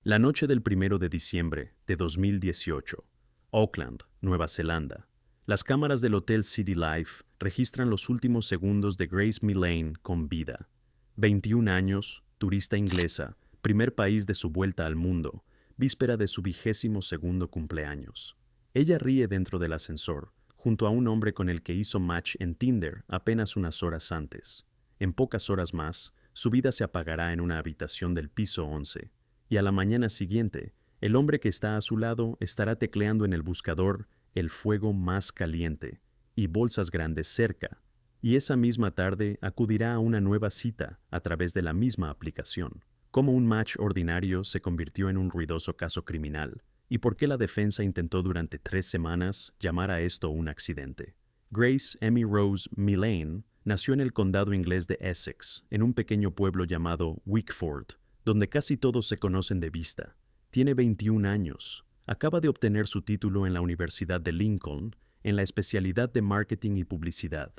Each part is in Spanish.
La noche del 1 de diciembre de 2018, Auckland, Nueva Zelanda. Las cámaras del Hotel City Life registran los últimos segundos de Grace Millane con vida. 21 años, turista inglesa, primer país de su vuelta al mundo, víspera de su 22º cumpleaños. Ella ríe dentro del ascensor, junto a un hombre con el que hizo match en Tinder apenas unas horas antes. En pocas horas más, su vida se apagará en una habitación del piso 11. Y a la mañana siguiente, el hombre que está a su lado estará tecleando en el buscador "el fuego más caliente" y bolsas grandes cerca, y esa misma tarde acudirá a una nueva cita a través de la misma aplicación. Cómo un match ordinario se convirtió en un ruidoso caso criminal, y por qué la defensa intentó durante 3 semanas llamar a esto un accidente. Grace Emmy Rose Millane nació en el condado inglés de Essex, en un pequeño pueblo llamado Wickford, donde casi todos se conocen de vista. Tiene 21 años. Acaba de obtener su título en la Universidad de Lincoln, en la especialidad de Marketing y Publicidad.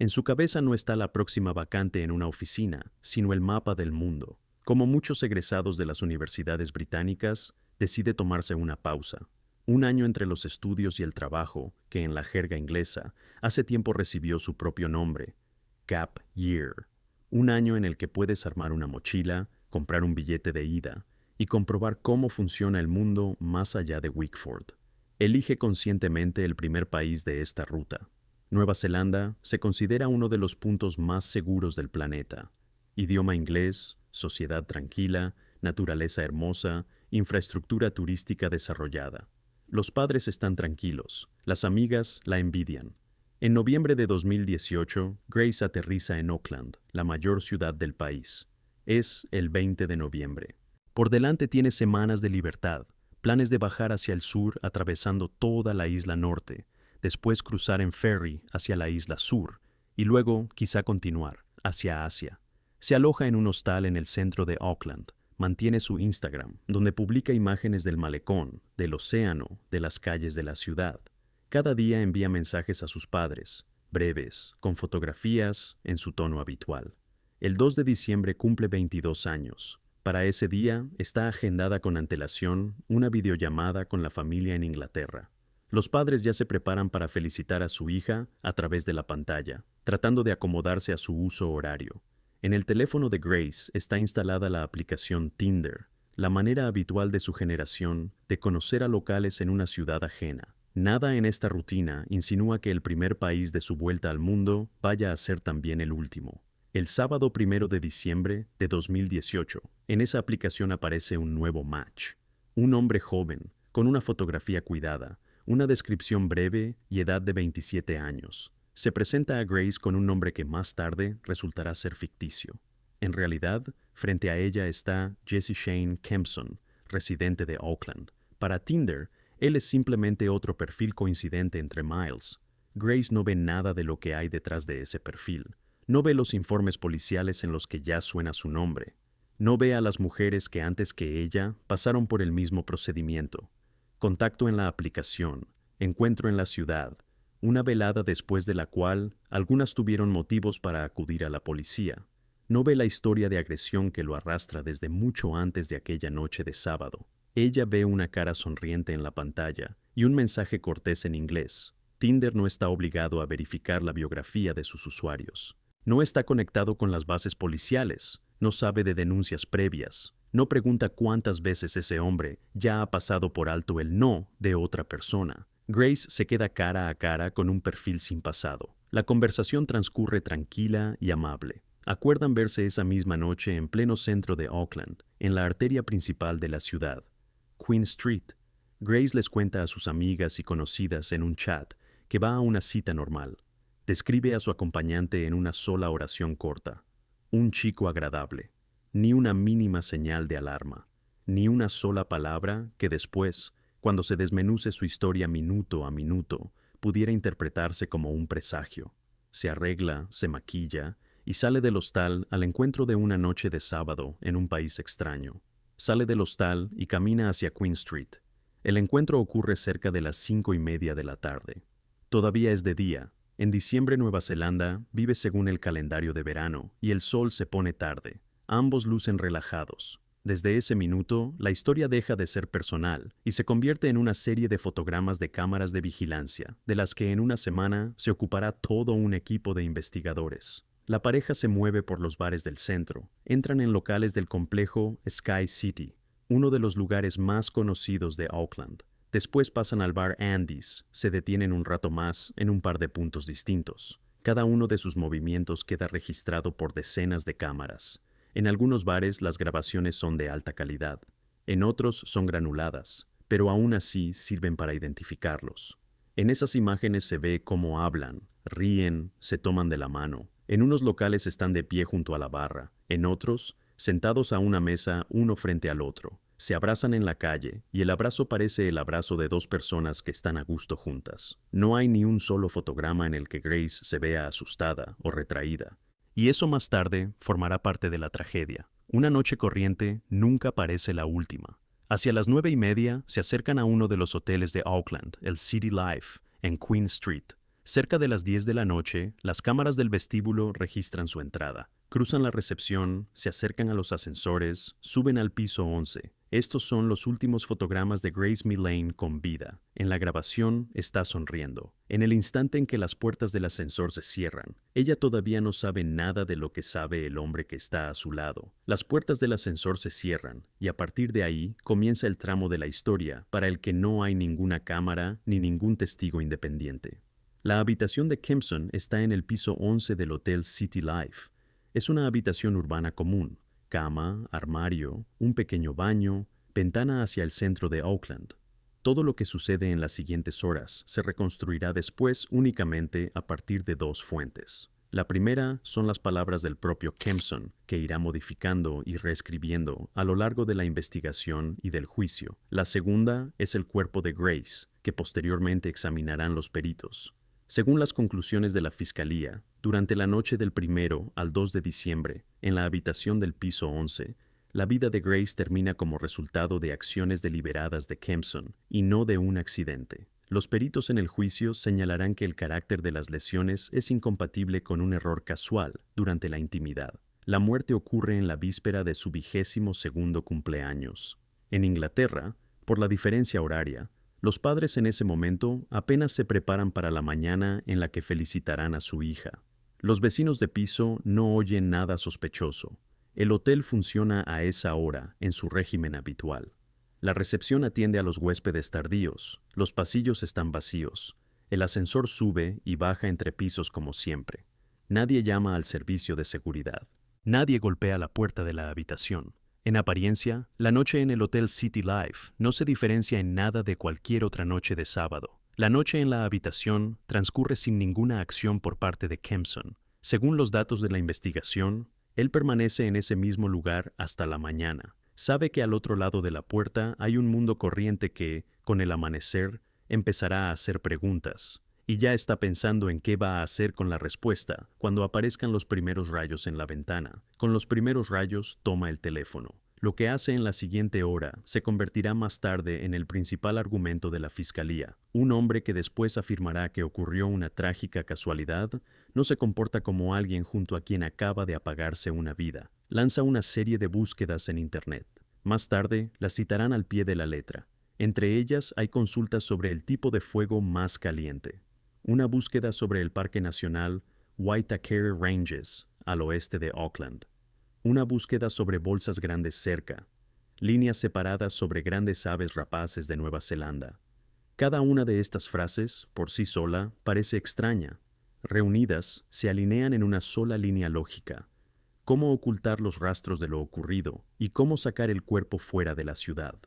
En su cabeza no está la próxima vacante en una oficina, sino el mapa del mundo. Como muchos egresados de las universidades británicas, decide tomarse una pausa. Un año entre los estudios y el trabajo, que en la jerga inglesa, hace tiempo recibió su propio nombre, Gap Year. Un año en el que puedes armar una mochila, comprar un billete de ida y comprobar cómo funciona el mundo más allá de Wickford. Elige conscientemente el primer país de esta ruta. Nueva Zelanda se considera uno de los puntos más seguros del planeta. Idioma inglés, sociedad tranquila, naturaleza hermosa, infraestructura turística desarrollada. Los padres están tranquilos, las amigas la envidian. En noviembre de 2018, Grace aterriza en Auckland, la mayor ciudad del país. Es el 20 de noviembre. Por delante tiene semanas de libertad, planes de bajar hacia el sur atravesando toda la isla norte, después cruzar en ferry hacia la isla sur y luego quizá continuar hacia Asia. Se aloja en un hostal en el centro de Auckland, mantiene su Instagram, donde publica imágenes del malecón, del océano, de las calles de la ciudad. Cada día envía mensajes a sus padres, breves, con fotografías en su tono habitual. El 2 de diciembre cumple 22 años. Para ese día está agendada con antelación una videollamada con la familia en Inglaterra. Los padres ya se preparan para felicitar a su hija a través de la pantalla, tratando de acomodarse a su uso horario. En el teléfono de Grace está instalada la aplicación Tinder, la manera habitual de su generación de conocer a locales en una ciudad ajena. Nada en esta rutina insinúa que el primer país de su vuelta al mundo vaya a ser también el último. El sábado 1 de diciembre de 2018, en esa aplicación aparece un nuevo match. Un hombre joven, con una fotografía cuidada, una descripción breve y edad de 27 años. Se presenta a Grace con un nombre que más tarde resultará ser ficticio. En realidad, frente a ella está Jesse Shane Kempson, residente de Auckland. Para Tinder, él es simplemente otro perfil coincidente entre Miles. Grace no ve nada de lo que hay detrás de ese perfil. No ve los informes policiales en los que ya suena su nombre. No ve a las mujeres que antes que ella pasaron por el mismo procedimiento. Contacto en la aplicación, encuentro en la ciudad, una velada después de la cual algunas tuvieron motivos para acudir a la policía. No ve la historia de agresión que lo arrastra desde mucho antes de aquella noche de sábado. Ella ve una cara sonriente en la pantalla y un mensaje cortés en inglés. Tinder no está obligado a verificar la biografía de sus usuarios. No está conectado con las bases policiales, no sabe de denuncias previas, no pregunta cuántas veces ese hombre ya ha pasado por alto el no de otra persona. Grace se queda cara a cara con un perfil sin pasado. La conversación transcurre tranquila y amable. Acuerdan verse esa misma noche en pleno centro de Auckland, en la arteria principal de la ciudad, Queen Street. Grace les cuenta a sus amigas y conocidas en un chat que va a una cita normal. Describe a su acompañante en una sola oración corta. Un chico agradable. Ni una mínima señal de alarma. Ni una sola palabra que después, cuando se desmenuce su historia minuto a minuto, pudiera interpretarse como un presagio. Se arregla, se maquilla y sale del hostal al encuentro de una noche de sábado en un país extraño. Sale del hostal y camina hacia Queen Street. El encuentro ocurre cerca de las 5:30 de la tarde. Todavía es de día. En diciembre Nueva Zelanda vive según el calendario de verano y el sol se pone tarde. Ambos lucen relajados. Desde ese minuto, la historia deja de ser personal y se convierte en una serie de fotogramas de cámaras de vigilancia, de las que en una semana se ocupará todo un equipo de investigadores. La pareja se mueve por los bares del centro, entran en locales del complejo Sky City, uno de los lugares más conocidos de Auckland. Después pasan al bar Andy's, se detienen un rato más en un par de puntos distintos. Cada uno de sus movimientos queda registrado por decenas de cámaras. En algunos bares las grabaciones son de alta calidad, en otros son granuladas, pero aún así sirven para identificarlos. En esas imágenes se ve cómo hablan, ríen, se toman de la mano. En unos locales están de pie junto a la barra, en otros, sentados a una mesa uno frente al otro. Se abrazan en la calle y el abrazo parece el abrazo de dos personas que están a gusto juntas. No hay ni un solo fotograma en el que Grace se vea asustada o retraída. Y eso más tarde formará parte de la tragedia. Una noche corriente nunca parece la última. Hacia las 9:30 se acercan a uno de los hoteles de Auckland, el City Life, en Queen Street. Cerca de las 10 de la noche, las cámaras del vestíbulo registran su entrada. Cruzan la recepción, se acercan a los ascensores, suben al piso 11. Estos son los últimos fotogramas de Grace Millane con vida. En la grabación está sonriendo. En el instante en que las puertas del ascensor se cierran, ella todavía no sabe nada de lo que sabe el hombre que está a su lado. Las puertas del ascensor se cierran y a partir de ahí comienza el tramo de la historia para el que no hay ninguna cámara ni ningún testigo independiente. La habitación de Kempson está en el piso 11 del Hotel City Life. Es una habitación urbana común. Cama, armario, un pequeño baño, ventana hacia el centro de Auckland. Todo lo que sucede en las siguientes horas se reconstruirá después únicamente a partir de dos fuentes. La primera son las palabras del propio Kempson, que irá modificando y reescribiendo a lo largo de la investigación y del juicio. La segunda es el cuerpo de Grace, que posteriormente examinarán los peritos. Según las conclusiones de la Fiscalía, durante la noche del 1 al 2 de diciembre, en la habitación del piso 11, la vida de Grace termina como resultado de acciones deliberadas de Kempson y no de un accidente. Los peritos en el juicio señalarán que el carácter de las lesiones es incompatible con un error casual durante la intimidad. La muerte ocurre en la víspera de su 22º cumpleaños. En Inglaterra, por la diferencia horaria, los padres en ese momento apenas se preparan para la mañana en la que felicitarán a su hija. Los vecinos de piso no oyen nada sospechoso. El hotel funciona a esa hora en su régimen habitual. La recepción atiende a los huéspedes tardíos, los pasillos están vacíos, el ascensor sube y baja entre pisos como siempre. Nadie llama al servicio de seguridad. Nadie golpea la puerta de la habitación. En apariencia, la noche en el Hotel City Life no se diferencia en nada de cualquier otra noche de sábado. La noche en la habitación transcurre sin ninguna acción por parte de Kempson. Según los datos de la investigación, él permanece en ese mismo lugar hasta la mañana. Sabe que al otro lado de la puerta hay un mundo corriente que, con el amanecer, empezará a hacer preguntas. Y ya está pensando en qué va a hacer con la respuesta cuando aparezcan los primeros rayos en la ventana. Con los primeros rayos toma el teléfono. Lo que hace en la siguiente hora se convertirá más tarde en el principal argumento de la fiscalía. Un hombre que después afirmará que ocurrió una trágica casualidad no se comporta como alguien junto a quien acaba de apagarse una vida. Lanza una serie de búsquedas en Internet. Más tarde las citarán al pie de la letra. Entre ellas hay consultas sobre el tipo de fuego más caliente. Una búsqueda sobre el Parque Nacional Waitakere Ranges, al oeste de Auckland. Una búsqueda sobre bolsas grandes cerca. Líneas separadas sobre grandes aves rapaces de Nueva Zelanda. Cada una de estas frases, por sí sola, parece extraña. Reunidas, se alinean en una sola línea lógica. Cómo ocultar los rastros de lo ocurrido y cómo sacar el cuerpo fuera de la ciudad.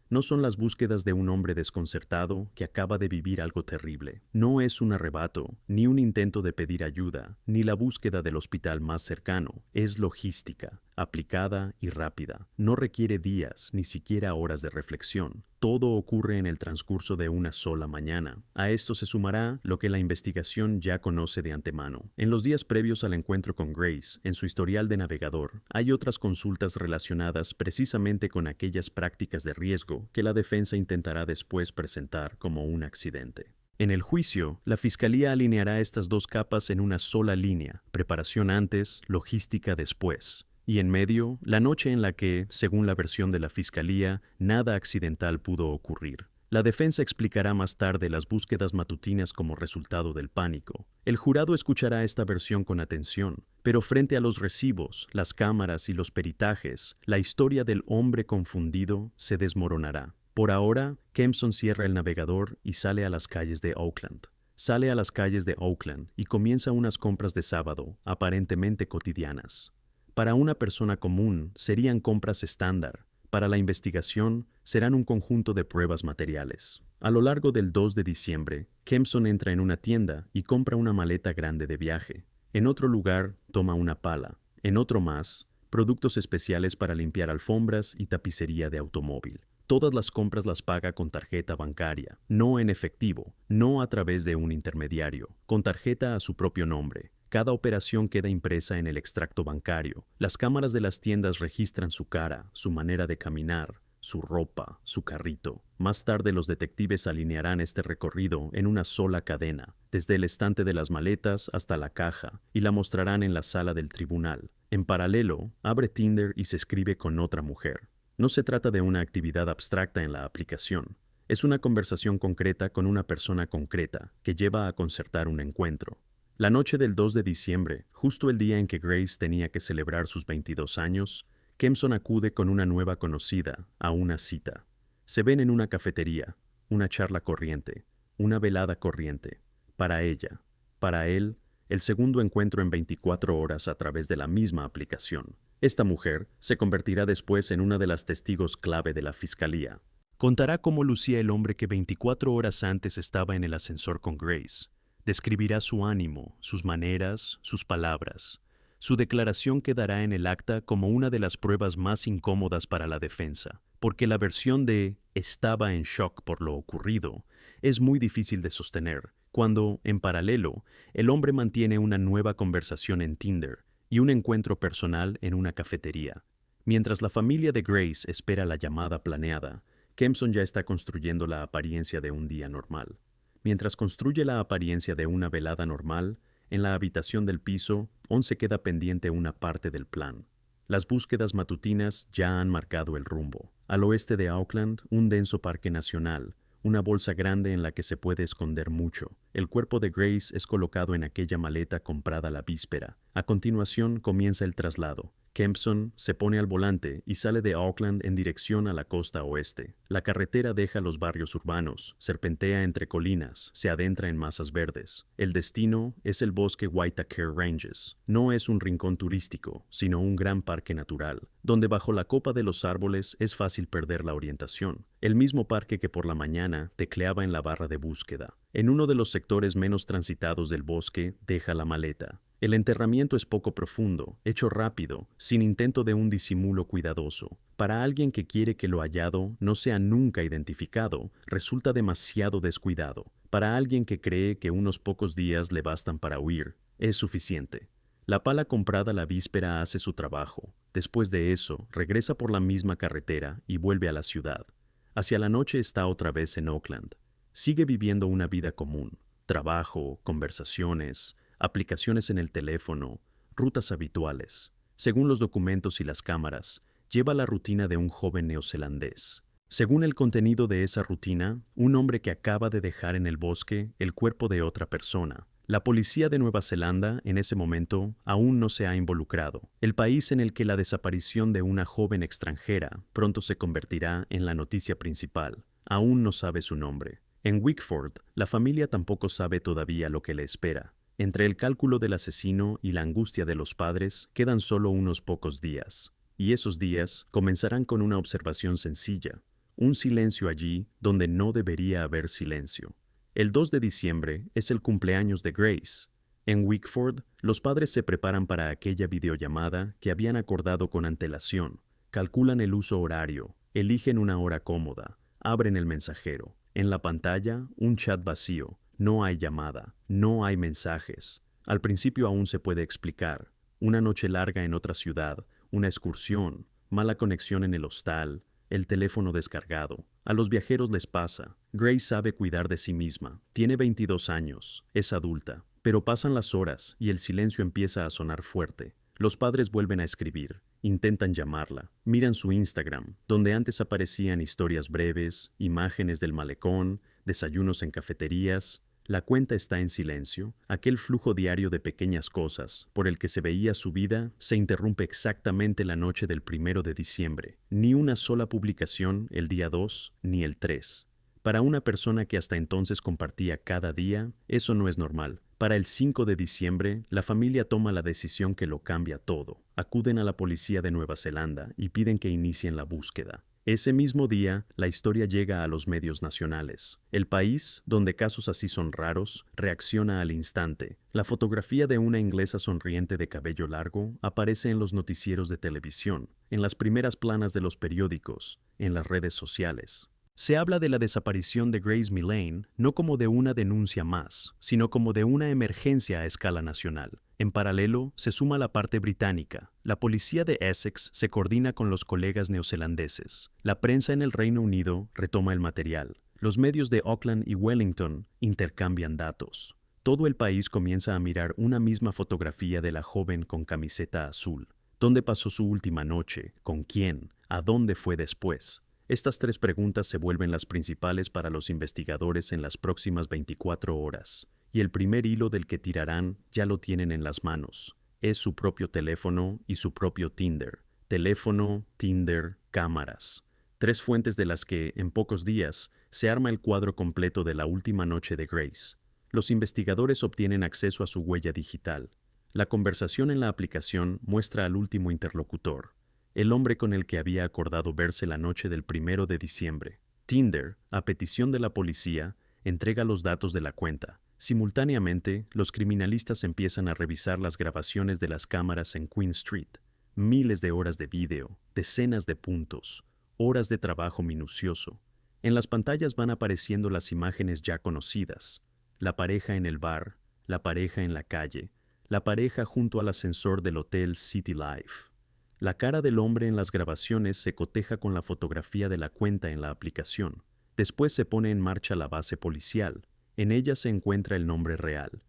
No son las búsquedas de un hombre desconcertado que acaba de vivir algo terrible. No es un arrebato, ni un intento de pedir ayuda, ni la búsqueda del hospital más cercano. Es logística, aplicada y rápida. No requiere días, ni siquiera horas de reflexión. Todo ocurre en el transcurso de una sola mañana. A esto se sumará lo que la investigación ya conoce de antemano. En los días previos al encuentro con Grace, en su historial de navegador, hay otras consultas relacionadas precisamente con aquellas prácticas de riesgo que la defensa intentará después presentar como un accidente. En el juicio, la fiscalía alineará estas dos capas en una sola línea: preparación antes, logística después. Y en medio, la noche en la que, según la versión de la fiscalía, nada accidental pudo ocurrir. La defensa explicará más tarde las búsquedas matutinas como resultado del pánico. El jurado escuchará esta versión con atención, pero frente a los recibos, las cámaras y los peritajes, la historia del hombre confundido se desmoronará. Por ahora, Kempson cierra el navegador y sale a las calles de Oakland. Sale a las calles de Oakland y comienza unas compras de sábado, aparentemente cotidianas. Para una persona común, serían compras estándar. Para la investigación, serán un conjunto de pruebas materiales. A lo largo del 2 de diciembre, Kempson entra en una tienda y compra una maleta grande de viaje. En otro lugar, toma una pala. En otro más, productos especiales para limpiar alfombras y tapicería de automóvil. Todas las compras las paga con tarjeta bancaria, no en efectivo, no a través de un intermediario, con tarjeta a su propio nombre. Cada operación queda impresa en el extracto bancario. Las cámaras de las tiendas registran su cara, su manera de caminar, su ropa, su carrito. Más tarde los detectives alinearán este recorrido en una sola cadena, desde el estante de las maletas hasta la caja, y la mostrarán en la sala del tribunal. En paralelo, abre Tinder y se escribe con otra mujer. No se trata de una actividad abstracta en la aplicación. Es una conversación concreta con una persona concreta que lleva a concertar un encuentro. La noche del 2 de diciembre, justo el día en que Grace tenía que celebrar sus 22 años, Kempson acude con una nueva conocida a una cita. Se ven en una cafetería, una charla corriente, una velada corriente. Para ella, para él, el segundo encuentro en 24 horas a través de la misma aplicación. Esta mujer se convertirá después en una de las testigos clave de la fiscalía. Contará cómo lucía el hombre que 24 horas antes estaba en el ascensor con Grace. Describirá su ánimo, sus maneras, sus palabras. Su declaración quedará en el acta como una de las pruebas más incómodas para la defensa, porque la versión de «estaba en shock por lo ocurrido» es muy difícil de sostener, cuando, en paralelo, el hombre mantiene una nueva conversación en Tinder y un encuentro personal en una cafetería. Mientras la familia de Grace espera la llamada planeada, Kempson ya está construyendo la apariencia de un día normal. Mientras construye la apariencia de una velada normal, en la habitación del piso, aún se queda pendiente una parte del plan. Las búsquedas matutinas ya han marcado el rumbo. Al oeste de Oakland, un denso parque nacional, una bolsa grande en la que se puede esconder mucho. El cuerpo de Grace es colocado en aquella maleta comprada la víspera. A continuación comienza el traslado. Kempson se pone al volante y sale de Oakland en dirección a la costa oeste. La carretera deja los barrios urbanos, serpentea entre colinas, se adentra en masas verdes. El destino es el bosque Waitakere Ranges. No es un rincón turístico, sino un gran parque natural, donde bajo la copa de los árboles es fácil perder la orientación. El mismo parque que por la mañana tecleaba en la barra de búsqueda. En uno de los sectores menos transitados del bosque deja la maleta. El enterramiento es poco profundo, hecho rápido, sin intento de un disimulo cuidadoso. Para alguien que quiere que lo hallado no sea nunca identificado, resulta demasiado descuidado. Para alguien que cree que unos pocos días le bastan para huir, es suficiente. La pala comprada la víspera hace su trabajo. Después de eso, regresa por la misma carretera y vuelve a la ciudad. Hacia la noche está otra vez en Oakland. Sigue viviendo una vida común. Trabajo, conversaciones, aplicaciones en el teléfono, rutas habituales. Según los documentos y las cámaras, lleva la rutina de un joven neozelandés. Según el contenido de esa rutina, un hombre que acaba de dejar en el bosque el cuerpo de otra persona. La policía de Nueva Zelanda, en ese momento, aún no se ha involucrado. El país en el que la desaparición de una joven extranjera pronto se convertirá en la noticia principal, aún no sabe su nombre. En Wickford, la familia tampoco sabe todavía lo que le espera. Entre el cálculo del asesino y la angustia de los padres quedan solo unos pocos días, y esos días comenzarán con una observación sencilla, un silencio allí donde no debería haber silencio. El 2 de diciembre es el cumpleaños de Grace. En Wickford, los padres se preparan para aquella videollamada que habían acordado con antelación, calculan el uso horario, eligen una hora cómoda, abren el mensajero. En la pantalla, un chat vacío. No hay llamada, no hay mensajes. Al principio aún se puede explicar. Una noche larga en otra ciudad, una excursión, mala conexión en el hostal, el teléfono descargado. A los viajeros les pasa. Grace sabe cuidar de sí misma. Tiene 22 años, es adulta. Pero pasan las horas y el silencio empieza a sonar fuerte. Los padres vuelven a escribir. intentan llamarla, miran su Instagram, donde antes aparecían historias breves, imágenes del malecón, desayunos en cafeterías. La cuenta está en silencio, aquel flujo diario de pequeñas cosas, por el que se veía su vida, se interrumpe exactamente la noche del 1 de diciembre. Ni una sola publicación el día 2, ni el 3. Para una persona que hasta entonces compartía cada día, eso no es normal. Para el 5 de diciembre, la familia toma la decisión que lo cambia todo. Acuden a la policía de Nueva Zelanda y piden que inicien la búsqueda. Ese mismo día, la historia llega a los medios nacionales. El país, donde casos así son raros, reacciona al instante. La fotografía de una inglesa sonriente de cabello largo aparece en los noticieros de televisión, en las primeras planas de los periódicos, en las redes sociales. Se habla de la desaparición de Grace Millane no como de una denuncia más, sino como de una emergencia a escala nacional. En paralelo, se suma la parte británica. La policía de Essex se coordina con los colegas neozelandeses. La prensa en el Reino Unido retoma el material. Los medios de Auckland y Wellington intercambian datos. Todo el país comienza a mirar una misma fotografía de la joven con camiseta azul. ¿Dónde pasó su última noche? ¿Con quién? ¿A dónde fue después? Estas tres preguntas se vuelven las principales para los investigadores en las próximas 24 horas, y el primer hilo del que tirarán ya lo tienen en las manos. Es su propio teléfono y su propio Tinder. Teléfono, Tinder, cámaras. Tres fuentes de las que, en pocos días, se arma el cuadro completo de la última noche de Grace. Los investigadores obtienen acceso a su huella digital. La conversación en la aplicación muestra al último interlocutor, el hombre con el que había acordado verse la noche del 1 de diciembre. Tinder, a petición de la policía, entrega los datos de la cuenta. Simultáneamente, los criminalistas empiezan a revisar las grabaciones de las cámaras en Queen Street. Miles de horas de vídeo, decenas de puntos, horas de trabajo minucioso. En las pantallas van apareciendo las imágenes ya conocidas. La pareja en el bar, la pareja en la calle, la pareja junto al ascensor del Hotel City Life. La cara del hombre en las grabaciones se coteja con la fotografía de la cuenta en la aplicación. Después se pone en marcha la base policial. En ella se encuentra el nombre real: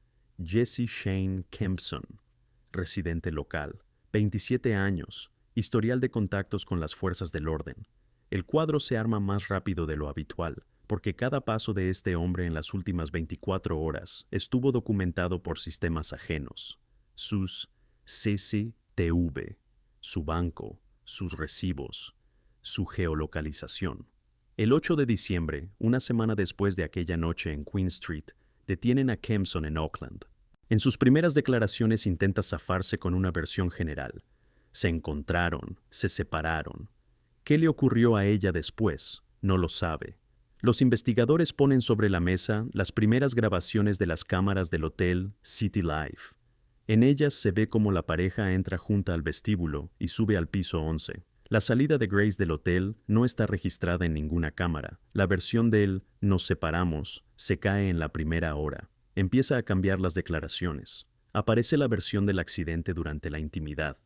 Jesse Shane Kempson, residente local, 27 años, historial de contactos con las fuerzas del orden. El cuadro se arma más rápido de lo habitual, porque cada paso de este hombre en las últimas 24 horas estuvo documentado por sistemas ajenos. Sus CCTV, su banco, sus recibos, su geolocalización. El 8 de diciembre, una semana después de aquella noche en Queen Street, detienen a Kempson en Auckland. En sus primeras declaraciones intenta zafarse con una versión general. Se encontraron, se separaron. ¿Qué le ocurrió a ella después? No lo sabe. Los investigadores ponen sobre la mesa las primeras grabaciones de las cámaras del Hotel City Life. En ellas se ve cómo la pareja entra junta al vestíbulo y sube al piso 11. La salida de Grace del hotel no está registrada en ninguna cámara. La versión del "nos separamos" se cae en la primera hora. Empieza a cambiar las declaraciones. Aparece la versión del accidente durante la intimidad.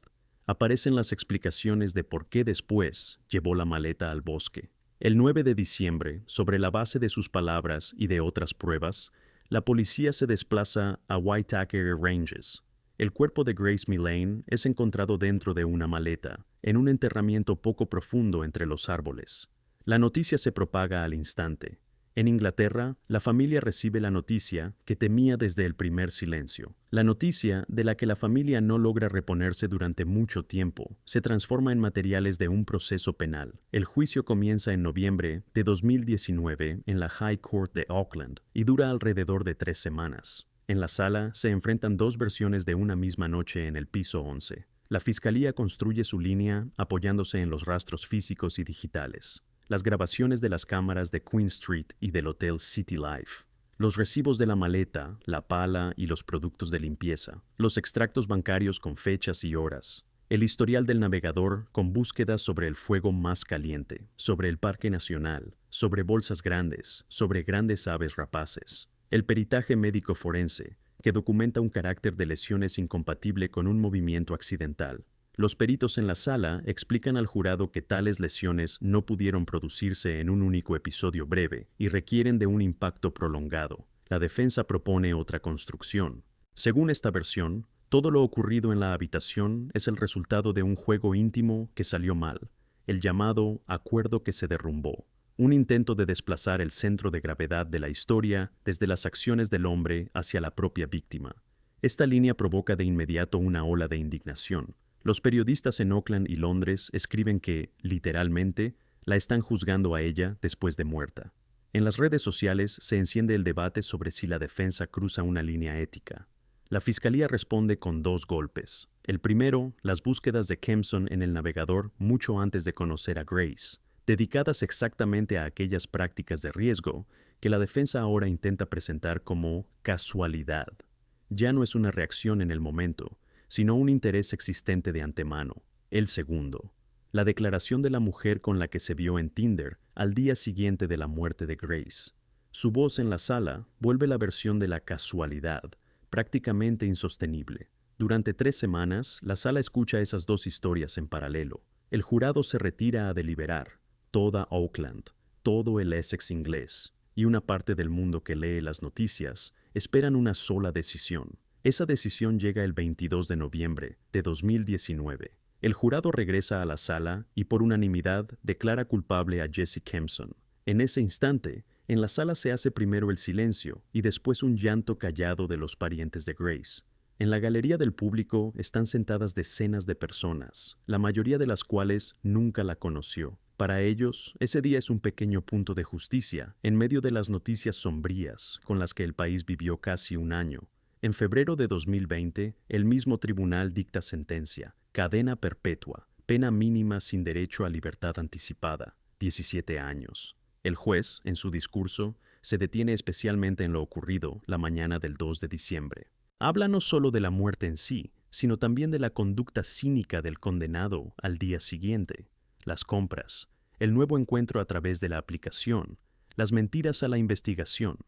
Aparecen las explicaciones de por qué después llevó la maleta al bosque. El 9 de diciembre, sobre la base de sus palabras y de otras pruebas, la policía se desplaza a Waitaker Ranges. El cuerpo de Grace Millane es encontrado dentro de una maleta, en un enterramiento poco profundo entre los árboles. La noticia se propaga al instante. En Inglaterra, la familia recibe la noticia que temía desde el primer silencio. La noticia, de la que la familia no logra reponerse durante mucho tiempo, se transforma en materiales de un proceso penal. El juicio comienza en noviembre de 2019 en la High Court de Auckland y dura alrededor de 3 semanas. En la sala se enfrentan dos versiones de una misma noche en el piso 11. La fiscalía construye su línea apoyándose en los rastros físicos y digitales, las grabaciones de las cámaras de Queen Street y del Hotel City Life, los recibos de la maleta, la pala y los productos de limpieza, los extractos bancarios con fechas y horas, el historial del navegador con búsquedas sobre el fuego más caliente, sobre el Parque Nacional, sobre bolsas grandes, sobre grandes aves rapaces, el peritaje médico forense, que documenta un carácter de lesiones incompatible con un movimiento accidental. Los peritos en la sala explican al jurado que tales lesiones no pudieron producirse en un único episodio breve y requieren de un impacto prolongado. La defensa propone otra construcción. Según esta versión, Todo lo ocurrido en la habitación es el resultado de un juego íntimo que salió mal, el llamado acuerdo que se derrumbó, un intento de desplazar el centro de gravedad de la historia desde las acciones del hombre hacia la propia víctima. Esta línea provoca de inmediato una ola de indignación. Los periodistas en Oakland y Londres escriben que, literalmente, la están juzgando a ella después de muerta. En las redes sociales se enciende el debate sobre si la defensa cruza una línea ética. La fiscalía responde con dos golpes. El primero, las búsquedas de Kempson en el navegador mucho antes de conocer a Grace, dedicadas exactamente a aquellas prácticas de riesgo que la defensa ahora intenta presentar como casualidad. Ya no es una reacción en el momento, sino un interés existente de antemano. El segundo, la declaración de la mujer con la que se vio en Tinder al día siguiente de la muerte de Grace. Su voz en la sala vuelve la versión de la casualidad, prácticamente insostenible. Durante 3 semanas, la sala escucha esas dos historias en paralelo. El jurado se retira a deliberar. Toda Oakland, todo el Essex inglés y una parte del mundo que lee las noticias esperan una sola decisión. Esa decisión llega el 22 de noviembre de 2019. El jurado regresa a la sala y por unanimidad declara culpable a Jesse Kempson. En ese instante, en la sala se hace primero el silencio y después un llanto callado de los parientes de Grace. En la galería del público están sentadas decenas de personas, la mayoría de las cuales nunca la conoció. Para ellos, ese día es un pequeño punto de justicia en medio de las noticias sombrías con las que el país vivió casi un año. En febrero de 2020, el mismo tribunal dicta sentencia, cadena perpetua, pena mínima sin derecho a libertad anticipada, 17 años. El juez, en su discurso, se detiene especialmente en lo ocurrido la mañana del 2 de diciembre. Habla no solo de la muerte en sí, sino también de la conducta cínica del condenado al día siguiente. Las compras, el nuevo encuentro a través de la aplicación, las mentiras a la investigación.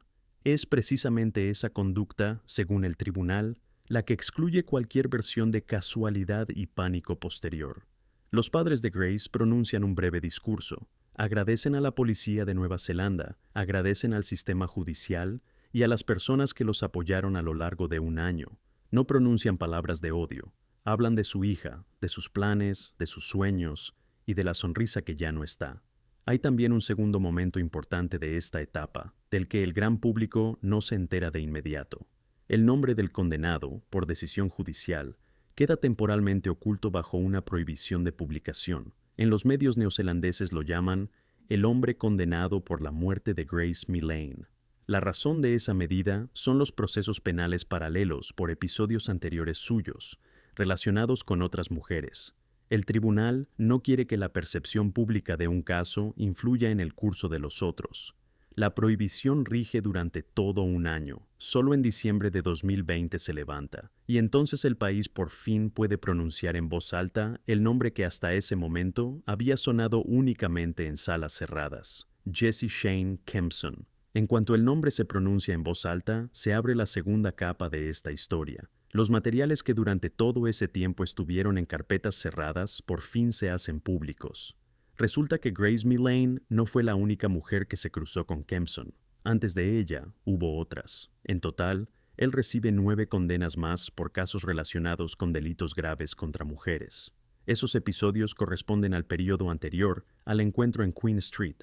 Es precisamente esa conducta, según el tribunal, la que excluye cualquier versión de casualidad y pánico posterior. Los padres de Grace pronuncian un breve discurso, agradecen a la policía de Nueva Zelanda, agradecen al sistema judicial y a las personas que los apoyaron a lo largo de un año. No pronuncian palabras de odio, hablan de su hija, de sus planes, de sus sueños y de la sonrisa que ya no está. Hay también un segundo momento importante de esta etapa, del que el gran público no se entera de inmediato. El nombre del condenado, por decisión judicial, queda temporalmente oculto bajo una prohibición de publicación. En los medios neozelandeses lo llaman el hombre condenado por la muerte de Grace Millane. La razón de esa medida son los procesos penales paralelos por episodios anteriores suyos, relacionados con otras mujeres. El tribunal no quiere que la percepción pública de un caso influya en el curso de los otros. La prohibición rige durante todo un año. Solo en diciembre de 2020 se levanta, y entonces el país por fin puede pronunciar en voz alta el nombre que hasta ese momento había sonado únicamente en salas cerradas: Jesse Shane Kempson. En cuanto el nombre se pronuncia en voz alta, se abre la segunda capa de esta historia. Los materiales que durante todo ese tiempo estuvieron en carpetas cerradas por fin se hacen públicos. Resulta que Grace Millane no fue la única mujer que se cruzó con Kempson. Antes de ella, hubo otras. En total, él recibe 9 condenas más por casos relacionados con delitos graves contra mujeres. Esos episodios corresponden al periodo anterior al encuentro en Queen Street.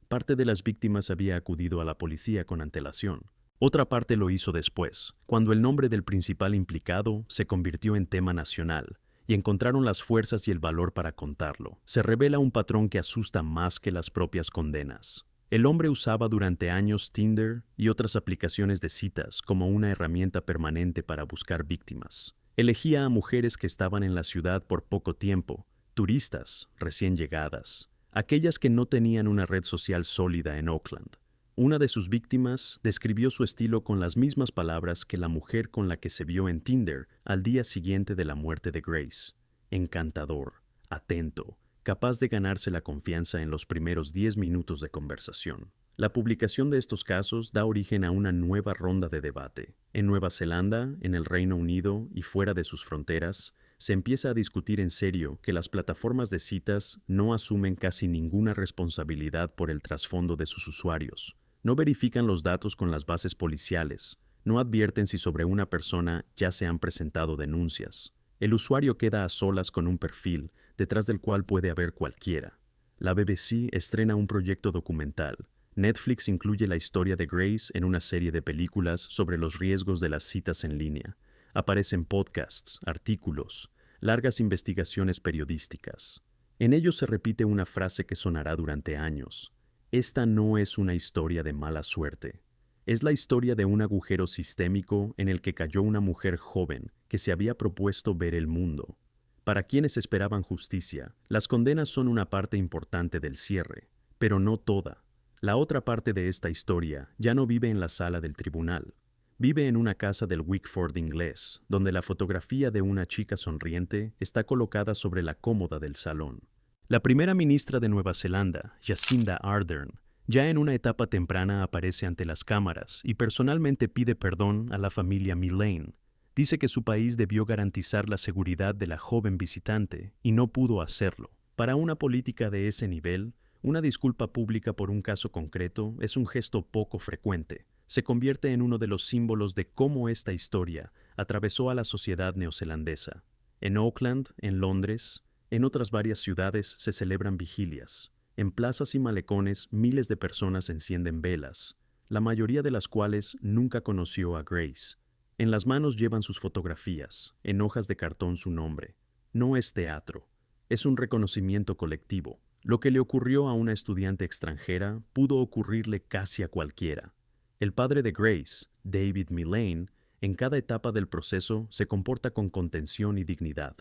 Parte de las víctimas había acudido a la policía con antelación. Otra parte lo hizo después, cuando el nombre del principal implicado se convirtió en tema nacional y encontraron las fuerzas y el valor para contarlo. Se revela un patrón que asusta más que las propias condenas. El hombre usaba durante años Tinder y otras aplicaciones de citas como una herramienta permanente para buscar víctimas. Elegía a mujeres que estaban en la ciudad por poco tiempo, turistas, recién llegadas, aquellas que no tenían una red social sólida en Oakland. Una de sus víctimas describió su estilo con las mismas palabras que la mujer con la que se vio en Tinder al día siguiente de la muerte de Grace. Encantador, atento, capaz de ganarse la confianza en los primeros 10 minutos de conversación. La publicación de estos casos da origen a una nueva ronda de debate. En Nueva Zelanda, en el Reino Unido y fuera de sus fronteras, se empieza a discutir en serio que las plataformas de citas no asumen casi ninguna responsabilidad por el trasfondo de sus usuarios. No verifican los datos con las bases policiales, No advierten si sobre una persona ya se han presentado denuncias. El usuario queda a solas con un perfil, detrás del cual puede haber cualquiera. La BBC estrena un proyecto documental. Netflix incluye la historia de Grace en una serie de películas sobre los riesgos de las citas en línea. Aparecen podcasts, artículos, largas investigaciones periodísticas. En ellos se repite una frase que sonará durante años. Esta no es una historia de mala suerte. Es la historia de un agujero sistémico en el que cayó una mujer joven que se había propuesto ver el mundo. Para quienes esperaban justicia, las condenas son una parte importante del cierre, pero no toda. La otra parte de esta historia ya no vive en la sala del tribunal. Vive en una casa del Wickford inglés, donde la fotografía de una chica sonriente está colocada sobre la cómoda del salón. La primera ministra de Nueva Zelanda, Jacinda Ardern, ya en una etapa temprana aparece ante las cámaras y personalmente pide perdón a la familia Millane. Dice que su país debió garantizar la seguridad de la joven visitante y no pudo hacerlo. Para una política de ese nivel, una disculpa pública por un caso concreto es un gesto poco frecuente. Se convierte en uno de los símbolos de cómo esta historia atravesó a la sociedad neozelandesa. En Auckland, en Londres, en otras varias ciudades se celebran vigilias. En plazas y malecones miles de personas encienden velas, la mayoría de las cuales nunca conoció a Grace. En las manos llevan sus fotografías, en hojas de cartón su nombre. No es teatro, es un reconocimiento colectivo. Lo que le ocurrió a una estudiante extranjera pudo ocurrirle casi a cualquiera. El padre de Grace, David Millane, en cada etapa del proceso se comporta con contención y dignidad.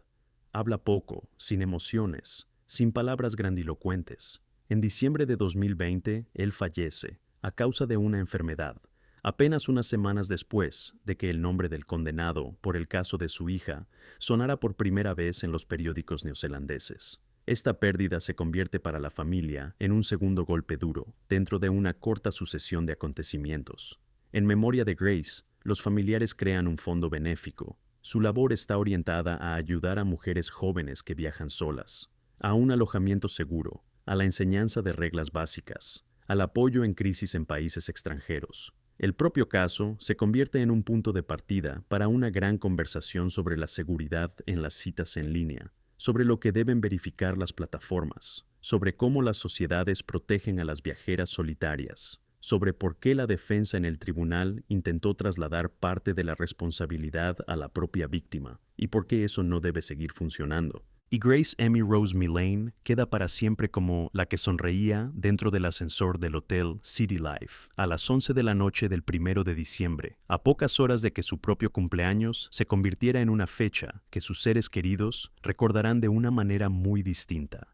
Habla poco, sin emociones, sin palabras grandilocuentes. En diciembre de 2020, él fallece, a causa de una enfermedad, apenas unas semanas después de que el nombre del condenado por el caso de su hija sonara por primera vez en los periódicos neozelandeses. Esta pérdida se convierte para la familia en un segundo golpe duro, dentro de una corta sucesión de acontecimientos. En memoria de Grace, los familiares crean un fondo benéfico. Su labor está orientada a ayudar a mujeres jóvenes que viajan solas, a un alojamiento seguro, a la enseñanza de reglas básicas, al apoyo en crisis en países extranjeros. El propio caso se convierte en un punto de partida para una gran conversación sobre la seguridad en las citas en línea, sobre lo que deben verificar las plataformas, sobre cómo las sociedades protegen a las viajeras solitarias, sobre por qué la defensa en el tribunal intentó trasladar parte de la responsabilidad a la propia víctima y por qué eso no debe seguir funcionando. Y Grace Emmy Rose Millane queda para siempre como la que sonreía dentro del ascensor del hotel City Life a las 11 de la noche del 1 de diciembre, a pocas horas de que su propio cumpleaños se convirtiera en una fecha que sus seres queridos recordarán de una manera muy distinta.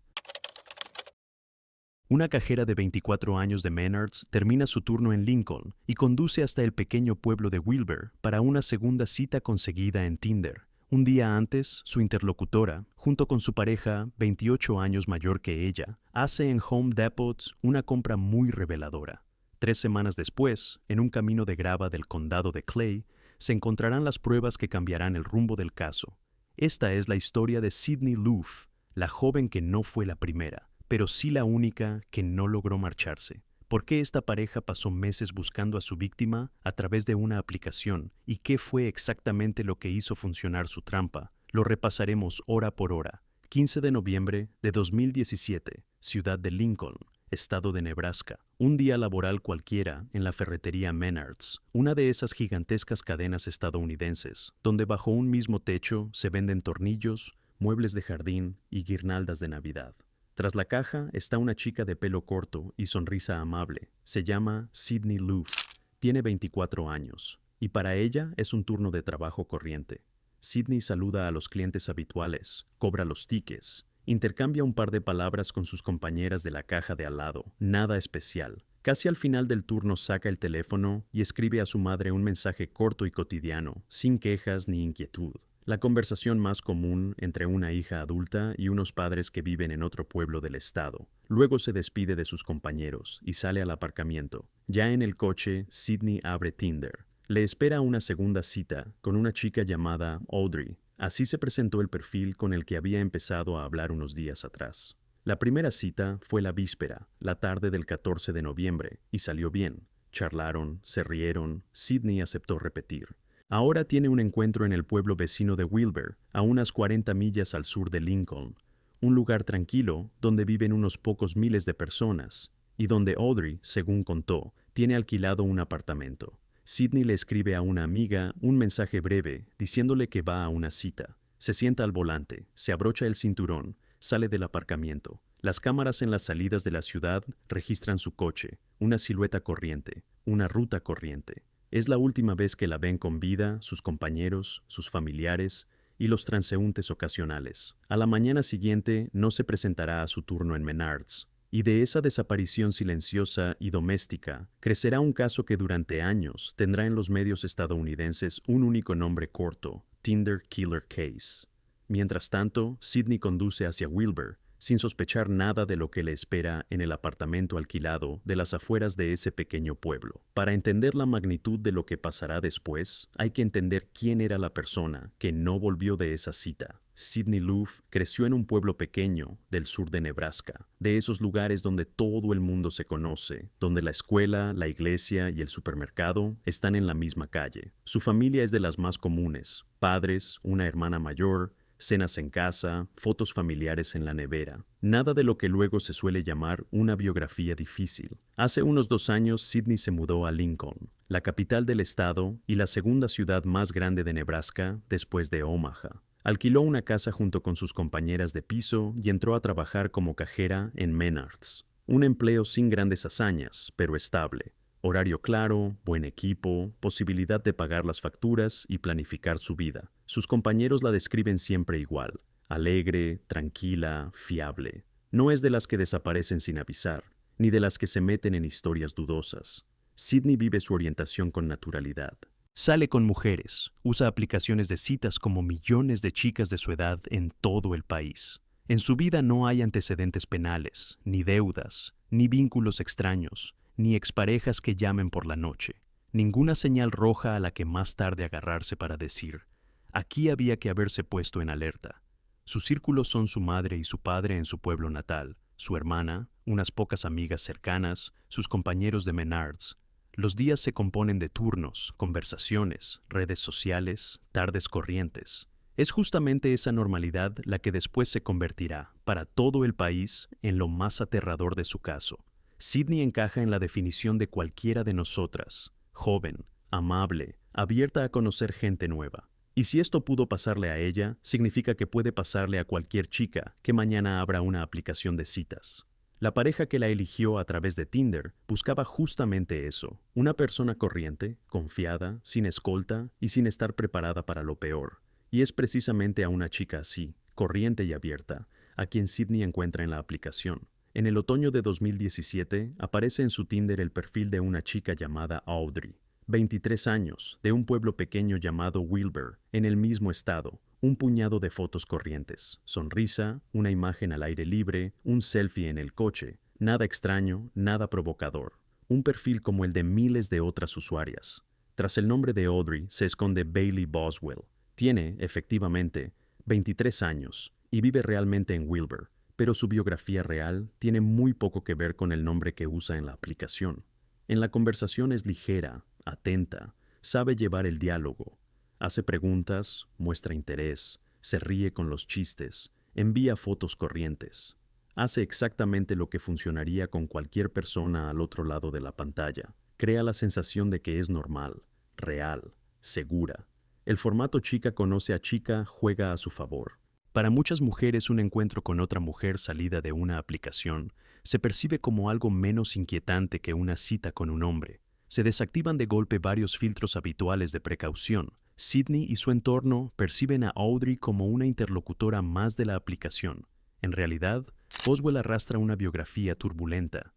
Una cajera de 24 años de Menards termina su turno en Lincoln y conduce hasta el pequeño pueblo de Wilber para una segunda cita conseguida en Tinder. Un día antes, su interlocutora, junto con su pareja, 28 años mayor que ella, hace en Home Depot una compra muy reveladora. 3 semanas después, en un camino de grava del condado de Clay, se encontrarán las pruebas que cambiarán el rumbo del caso. Esta es la historia de Sydney Loof, la joven que no fue la primera, pero sí la única que no logró marcharse. ¿Por qué esta pareja pasó meses buscando a su víctima a través de una aplicación y qué fue exactamente lo que hizo funcionar su trampa? Lo repasaremos hora por hora. 15 de noviembre de 2017, ciudad de Lincoln, estado de Nebraska. Un día laboral cualquiera en la ferretería Menards, una de esas gigantescas cadenas estadounidenses, donde bajo un mismo techo se venden tornillos, muebles de jardín y guirnaldas de Navidad. Tras la caja está una chica de pelo corto y sonrisa amable. Se llama Sydney Loof. Tiene 24 años y para ella es un turno de trabajo corriente. Sydney saluda a los clientes habituales, cobra los tickets, intercambia un par de palabras con sus compañeras de la caja de al lado. Nada especial. Casi al final del turno saca el teléfono y escribe a su madre un mensaje corto y cotidiano, sin quejas ni inquietud. La conversación más común entre una hija adulta y unos padres que viven en otro pueblo del estado. Luego se despide de sus compañeros y sale al aparcamiento. Ya en el coche, Sydney abre Tinder. Le espera una segunda cita con una chica llamada Audrey. Así se presentó el perfil con el que había empezado a hablar unos días atrás. La primera cita fue la víspera, la tarde del 14 de noviembre, y salió bien. Charlaron, se rieron, Sydney aceptó repetir. Ahora tiene un encuentro en el pueblo vecino de Wilber, a unas 40 millas al sur de Lincoln, un lugar tranquilo donde viven unos pocos miles de personas, y donde Audrey, según contó, tiene alquilado un apartamento. Sydney le escribe a una amiga un mensaje breve diciéndole que va a una cita. Se sienta al volante, se abrocha el cinturón, sale del aparcamiento. Las cámaras en las salidas de la ciudad registran su coche, una silueta corriente, una ruta corriente. Es la última vez que la ven con vida sus compañeros, sus familiares y los transeúntes ocasionales. A la mañana siguiente no se presentará a su turno en Menards. Y de esa desaparición silenciosa y doméstica crecerá un caso que durante años tendrá en los medios estadounidenses un único nombre corto: Tinder Killer Case. Mientras tanto, Sydney conduce hacia Wilber, sin sospechar nada de lo que le espera en el apartamento alquilado de las afueras de ese pequeño pueblo. Para entender la magnitud de lo que pasará después, hay que entender quién era la persona que no volvió de esa cita. Sydney Loof creció en un pueblo pequeño del sur de Nebraska, de esos lugares donde todo el mundo se conoce, donde la escuela, la iglesia y el supermercado están en la misma calle. Su familia es de las más comunes: padres, una hermana mayor, cenas en casa, fotos familiares en la nevera. Nada de lo que luego se suele llamar una biografía difícil. Hace unos 2 años, Sydney se mudó a Lincoln, la capital del estado y la segunda ciudad más grande de Nebraska después de Omaha. Alquiló una casa junto con sus compañeras de piso y entró a trabajar como cajera en Menards. Un empleo sin grandes hazañas, pero estable. Horario claro, buen equipo, posibilidad de pagar las facturas y planificar su vida. Sus compañeros la describen siempre igual: alegre, tranquila, fiable. No es de las que desaparecen sin avisar, ni de las que se meten en historias dudosas. Sydney vive su orientación con naturalidad. Sale con mujeres, usa aplicaciones de citas como millones de chicas de su edad en todo el país. En su vida no hay antecedentes penales, ni deudas, ni vínculos extraños, ni exparejas que llamen por la noche. Ninguna señal roja a la que más tarde agarrarse para decir: aquí había que haberse puesto en alerta. Sus círculos son su madre y su padre en su pueblo natal, su hermana, unas pocas amigas cercanas, sus compañeros de Menards. Los días se componen de turnos, conversaciones, redes sociales, tardes corrientes. Es justamente esa normalidad la que después se convertirá, para todo el país, en lo más aterrador de su caso. Sydney encaja en la definición de cualquiera de nosotras: joven, amable, abierta a conocer gente nueva. Y si esto pudo pasarle a ella, significa que puede pasarle a cualquier chica que mañana abra una aplicación de citas. La pareja que la eligió a través de Tinder buscaba justamente eso: una persona corriente, confiada, sin escolta y sin estar preparada para lo peor. Y es precisamente a una chica así, corriente y abierta, a quien Sydney encuentra en la aplicación. En el otoño de 2017 aparece en su Tinder el perfil de una chica llamada Audrey, 23 años, de un pueblo pequeño llamado Wilber, en el mismo estado. Un puñado de fotos corrientes, sonrisa, una imagen al aire libre, un selfie en el coche. Nada extraño, nada provocador. Un perfil como el de miles de otras usuarias. Tras el nombre de Audrey se esconde Bailey Boswell. Tiene, efectivamente, 23 años y vive realmente en Wilber, pero su biografía real tiene muy poco que ver con el nombre que usa en la aplicación. En la conversación es ligera, atenta, sabe llevar el diálogo. Hace preguntas, muestra interés, se ríe con los chistes, envía fotos corrientes. Hace exactamente lo que funcionaría con cualquier persona al otro lado de la pantalla. Crea la sensación de que es normal, real, segura. El formato chica conoce a chica juega a su favor. Para muchas mujeres, un encuentro con otra mujer salida de una aplicación se percibe como algo menos inquietante que una cita con un hombre. Se desactivan de golpe varios filtros habituales de precaución. Sydney y su entorno perciben a Audrey como una interlocutora más de la aplicación. En realidad, Boswell arrastra una biografía turbulenta: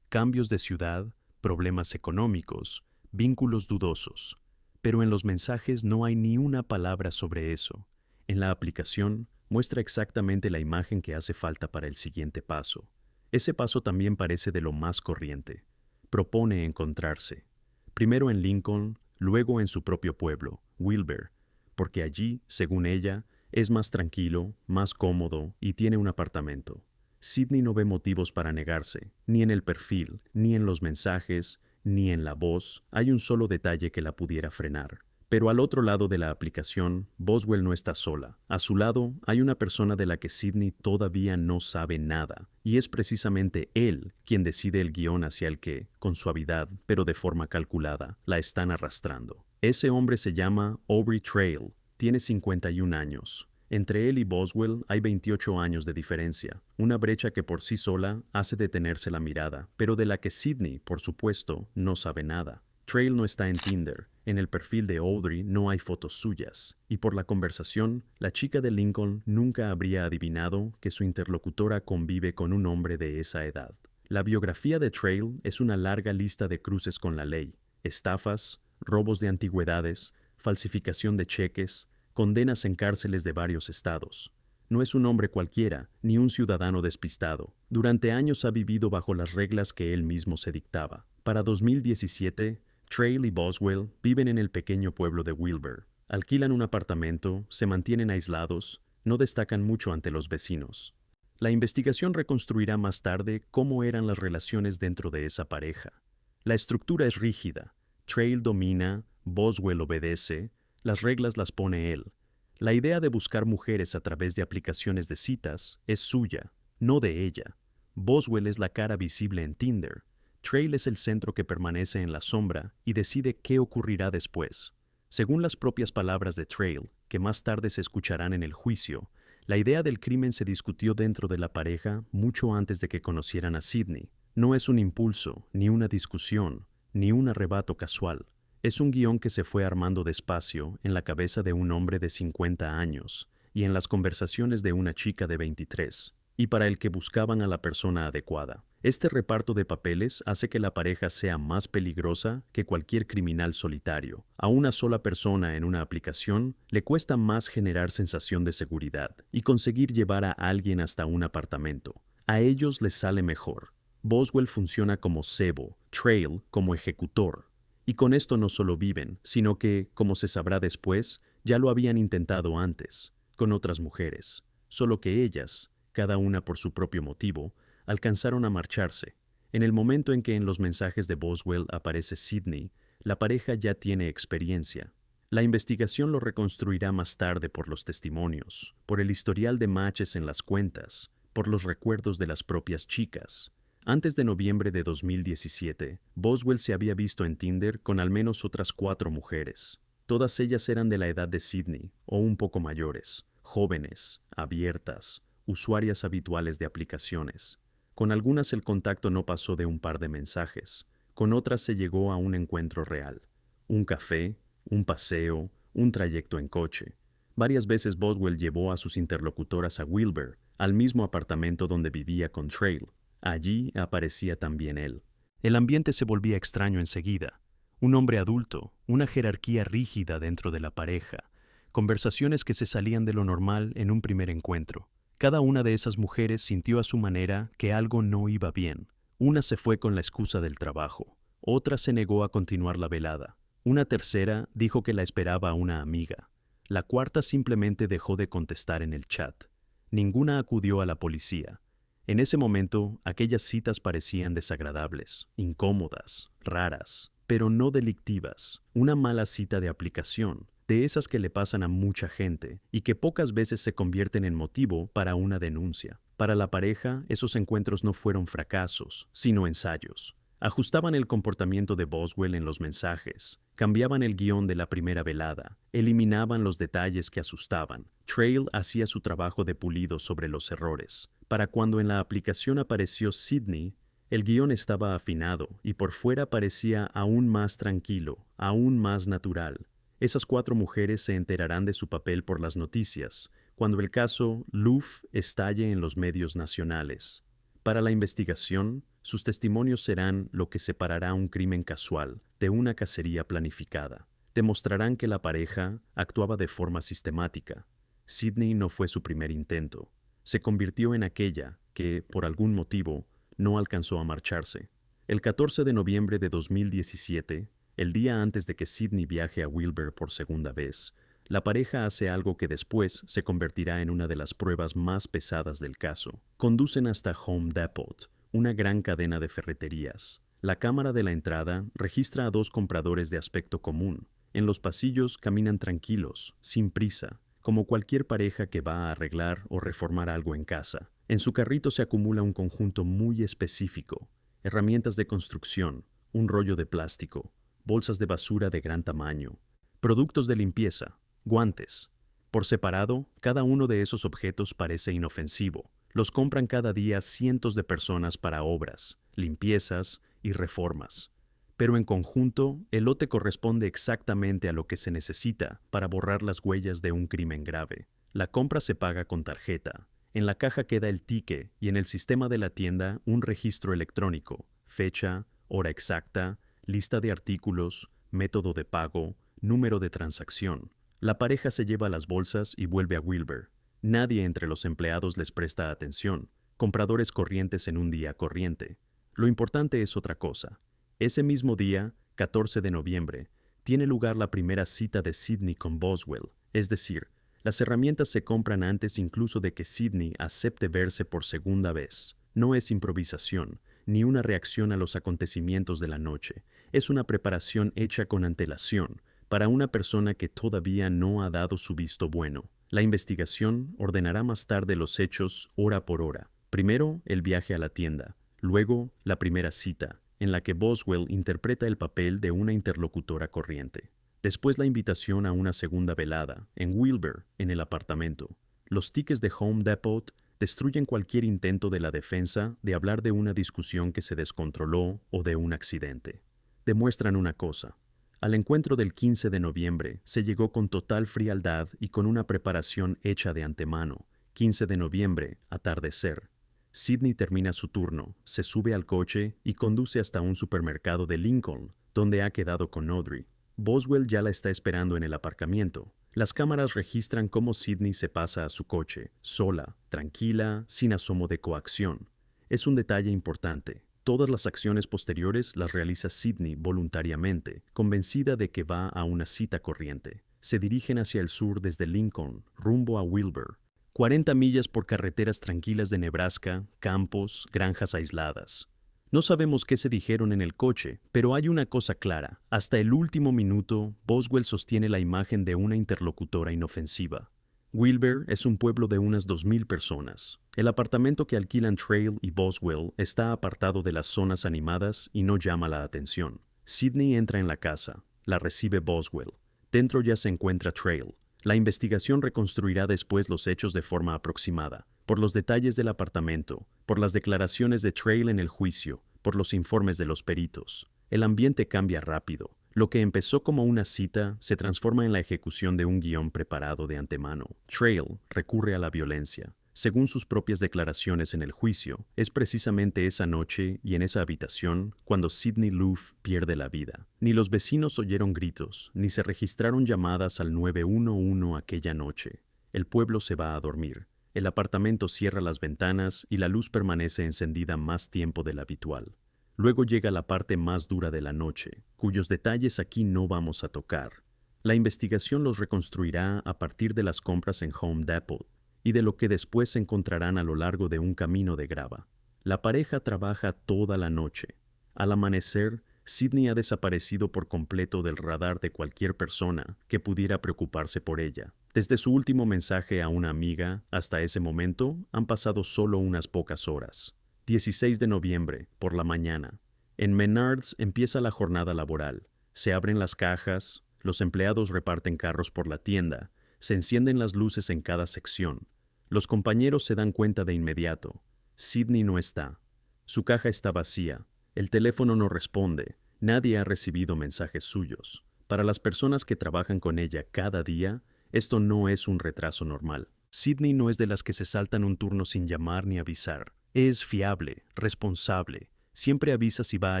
cambios de ciudad, problemas económicos, vínculos dudosos. Pero en los mensajes no hay ni una palabra sobre eso. En la aplicación muestra exactamente la imagen que hace falta para el siguiente paso. Ese paso también parece de lo más corriente. Propone encontrarse. Primero en Lincoln, luego en su propio pueblo, Wilber, porque allí, según ella, es más tranquilo, más cómodo y tiene un apartamento. Sydney no ve motivos para negarse, ni en el perfil, ni en los mensajes, ni en la voz hay un solo detalle que la pudiera frenar. Pero al otro lado de la aplicación, Boswell no está sola. A su lado hay una persona de la que Sidney todavía no sabe nada, y es precisamente él quien decide el guión hacia el que, con suavidad, pero de forma calculada, la están arrastrando. Ese hombre se llama Aubrey Trail, tiene 51 años. Entre él y Boswell hay 28 años de diferencia, una brecha que por sí sola hace detenerse la mirada, pero de la que Sidney, por supuesto, no sabe nada. Trail no está en Tinder, en el perfil de Audrey no hay fotos suyas, y por la conversación, la chica de Lincoln nunca habría adivinado que su interlocutora convive con un hombre de esa edad. La biografía de Trail es una larga lista de cruces con la ley, estafas, robos de antigüedades, falsificación de cheques, condenas en cárceles de varios estados. No es un hombre cualquiera, ni un ciudadano despistado. Durante años ha vivido bajo las reglas que él mismo se dictaba. Para 2017, Trail y Boswell viven en el pequeño pueblo de Wilbur. Alquilan un apartamento, se mantienen aislados, no destacan mucho ante los vecinos. La investigación reconstruirá más tarde cómo eran las relaciones dentro de esa pareja. La estructura es rígida. Trail domina, Boswell obedece, las reglas las pone él. La idea de buscar mujeres a través de aplicaciones de citas es suya, no de ella. Boswell es la cara visible en Tinder. Trail es el centro que permanece en la sombra y decide qué ocurrirá después. Según las propias palabras de Trail, que más tarde se escucharán en el juicio, la idea del crimen se discutió dentro de la pareja mucho antes de que conocieran a Sidney. No es un impulso, ni una discusión, ni un arrebato casual. Es un guión que se fue armando despacio en la cabeza de un hombre de 50 años y en las conversaciones de una chica de 23, y para el que buscaban a la persona adecuada. Este reparto de papeles hace que la pareja sea más peligrosa que cualquier criminal solitario. A una sola persona en una aplicación le cuesta más generar sensación de seguridad y conseguir llevar a alguien hasta un apartamento. A ellos les sale mejor. Boswell funciona como cebo, Trail como ejecutor. Y con esto no solo viven, sino que, como se sabrá después, ya lo habían intentado antes, con otras mujeres, solo que ellas, cada una por su propio motivo, alcanzaron a marcharse. En el momento en que en los mensajes de Boswell aparece Sidney, la pareja ya tiene experiencia. La investigación lo reconstruirá más tarde por los testimonios, por el historial de matches en las cuentas, por los recuerdos de las propias chicas. Antes de noviembre de 2017, Boswell se había visto en Tinder con al menos otras 4 mujeres. Todas ellas eran de la edad de Sidney, o un poco mayores, jóvenes, abiertas, usuarias habituales de aplicaciones. Con algunas el contacto no pasó de un par de mensajes, con otras se llegó a un encuentro real. Un café, un paseo, un trayecto en coche. Varias veces Boswell llevó a sus interlocutoras a Wilbur, al mismo apartamento donde vivía con Trail. Allí aparecía también él. El ambiente se volvía extraño enseguida. Un hombre adulto, una jerarquía rígida dentro de la pareja, conversaciones que se salían de lo normal en un primer encuentro. Cada una de esas mujeres sintió a su manera que algo no iba bien. Una se fue con la excusa del trabajo, otra se negó a continuar la velada. Una tercera dijo que la esperaba una amiga. La cuarta simplemente dejó de contestar en el chat. Ninguna acudió a la policía. En ese momento, aquellas citas parecían desagradables, incómodas, raras, pero no delictivas. Una mala cita de aplicación, de esas que le pasan a mucha gente y que pocas veces se convierten en motivo para una denuncia. Para la pareja, esos encuentros no fueron fracasos, sino ensayos. Ajustaban el comportamiento de Boswell en los mensajes, cambiaban el guión de la primera velada, eliminaban los detalles que asustaban. Trail hacía su trabajo de pulido sobre los errores. Para cuando en la aplicación apareció Sidney, el guión estaba afinado y por fuera parecía aún más tranquilo, aún más natural. Esas 4 mujeres se enterarán de su papel por las noticias, cuando el caso Loof estalle en los medios nacionales. Para la investigación, sus testimonios serán lo que separará un crimen casual de una cacería planificada. Demostrarán que la pareja actuaba de forma sistemática. Sidney no fue su primer intento. Se convirtió en aquella que, por algún motivo, no alcanzó a marcharse. El 14 de noviembre de 2017, el día antes de que Sidney viaje a Wilbur por segunda vez, la pareja hace algo que después se convertirá en una de las pruebas más pesadas del caso. Conducen hasta Home Depot, una gran cadena de ferreterías. La cámara de la entrada registra a dos compradores de aspecto común. En los pasillos caminan tranquilos, sin prisa, como cualquier pareja que va a arreglar o reformar algo en casa. En su carrito se acumula un conjunto muy específico: herramientas de construcción, un rollo de plástico, bolsas de basura de gran tamaño, productos de limpieza, guantes. Por separado, cada uno de esos objetos parece inofensivo. Los compran cada día cientos de personas para obras, limpiezas y reformas. Pero en conjunto, el lote corresponde exactamente a lo que se necesita para borrar las huellas de un crimen grave. La compra se paga con tarjeta. En la caja queda el ticket y en el sistema de la tienda un registro electrónico: fecha, hora exacta, lista de artículos, método de pago, número de transacción. La pareja se lleva las bolsas y vuelve a Wilbur. Nadie entre los empleados les presta atención. Compradores corrientes en un día corriente. Lo importante es otra cosa. Ese mismo día, 14 de noviembre, tiene lugar la primera cita de Sidney con Boswell. Es decir, las herramientas se compran antes incluso de que Sidney acepte verse por segunda vez. No es improvisación, ni una reacción a los acontecimientos de la noche. Es una preparación hecha con antelación, para una persona que todavía no ha dado su visto bueno. La investigación ordenará más tarde los hechos hora por hora. Primero, el viaje a la tienda. Luego, la primera cita, en la que Boswell interpreta el papel de una interlocutora corriente. Después, la invitación a una segunda velada, en Wilbur, en el apartamento. Los tickets de Home Depot destruyen cualquier intento de la defensa de hablar de una discusión que se descontroló o de un accidente. Demuestran una cosa: al encuentro del 15 de noviembre se llegó con total frialdad y con una preparación hecha de antemano. 15 de noviembre, atardecer. Sidney termina su turno, se sube al coche y conduce hasta un supermercado de Lincoln, donde ha quedado con Audrey. Boswell ya la está esperando en el aparcamiento. Las cámaras registran cómo Sidney se pasa a su coche, sola, tranquila, sin asomo de coacción. Es un detalle importante. Todas las acciones posteriores las realiza Sidney voluntariamente, convencida de que va a una cita corriente. Se dirigen hacia el sur desde Lincoln, rumbo a Wilbur. 40 millas por carreteras tranquilas de Nebraska, campos, granjas aisladas. No sabemos qué se dijeron en el coche, pero hay una cosa clara. Hasta el último minuto, Boswell sostiene la imagen de una interlocutora inofensiva. Wilbur es un pueblo de unas 2,000 personas. El apartamento que alquilan Trail y Boswell está apartado de las zonas animadas y no llama la atención. Sidney entra en la casa. La recibe Boswell. Dentro ya se encuentra Trail. La investigación reconstruirá después los hechos de forma aproximada, por los detalles del apartamento, por las declaraciones de Trail en el juicio, por los informes de los peritos. El ambiente cambia rápido. Lo que empezó como una cita se transforma en la ejecución de un guión preparado de antemano. Trail recurre a la violencia. Según sus propias declaraciones en el juicio, es precisamente esa noche y en esa habitación cuando Sidney Luft pierde la vida. Ni los vecinos oyeron gritos, ni se registraron llamadas al 911 aquella noche. El pueblo se va a dormir. El apartamento cierra las ventanas y la luz permanece encendida más tiempo del habitual. Luego llega la parte más dura de la noche, cuyos detalles aquí no vamos a tocar. La investigación los reconstruirá a partir de las compras en Home Depot y de lo que después se encontrarán a lo largo de un camino de grava. La pareja trabaja toda la noche. Al amanecer, Sidney ha desaparecido por completo del radar de cualquier persona que pudiera preocuparse por ella. Desde su último mensaje a una amiga hasta ese momento han pasado solo unas pocas horas. 16 de noviembre, por la mañana. En Menards empieza la jornada laboral. Se abren las cajas, los empleados reparten carros por la tienda, se encienden las luces en cada sección. Los compañeros se dan cuenta de inmediato. Sidney no está. Su caja está vacía. El teléfono no responde. Nadie ha recibido mensajes suyos. Para las personas que trabajan con ella cada día, esto no es un retraso normal. Sidney no es de las que se saltan un turno sin llamar ni avisar. Es fiable, responsable. Siempre avisa si va a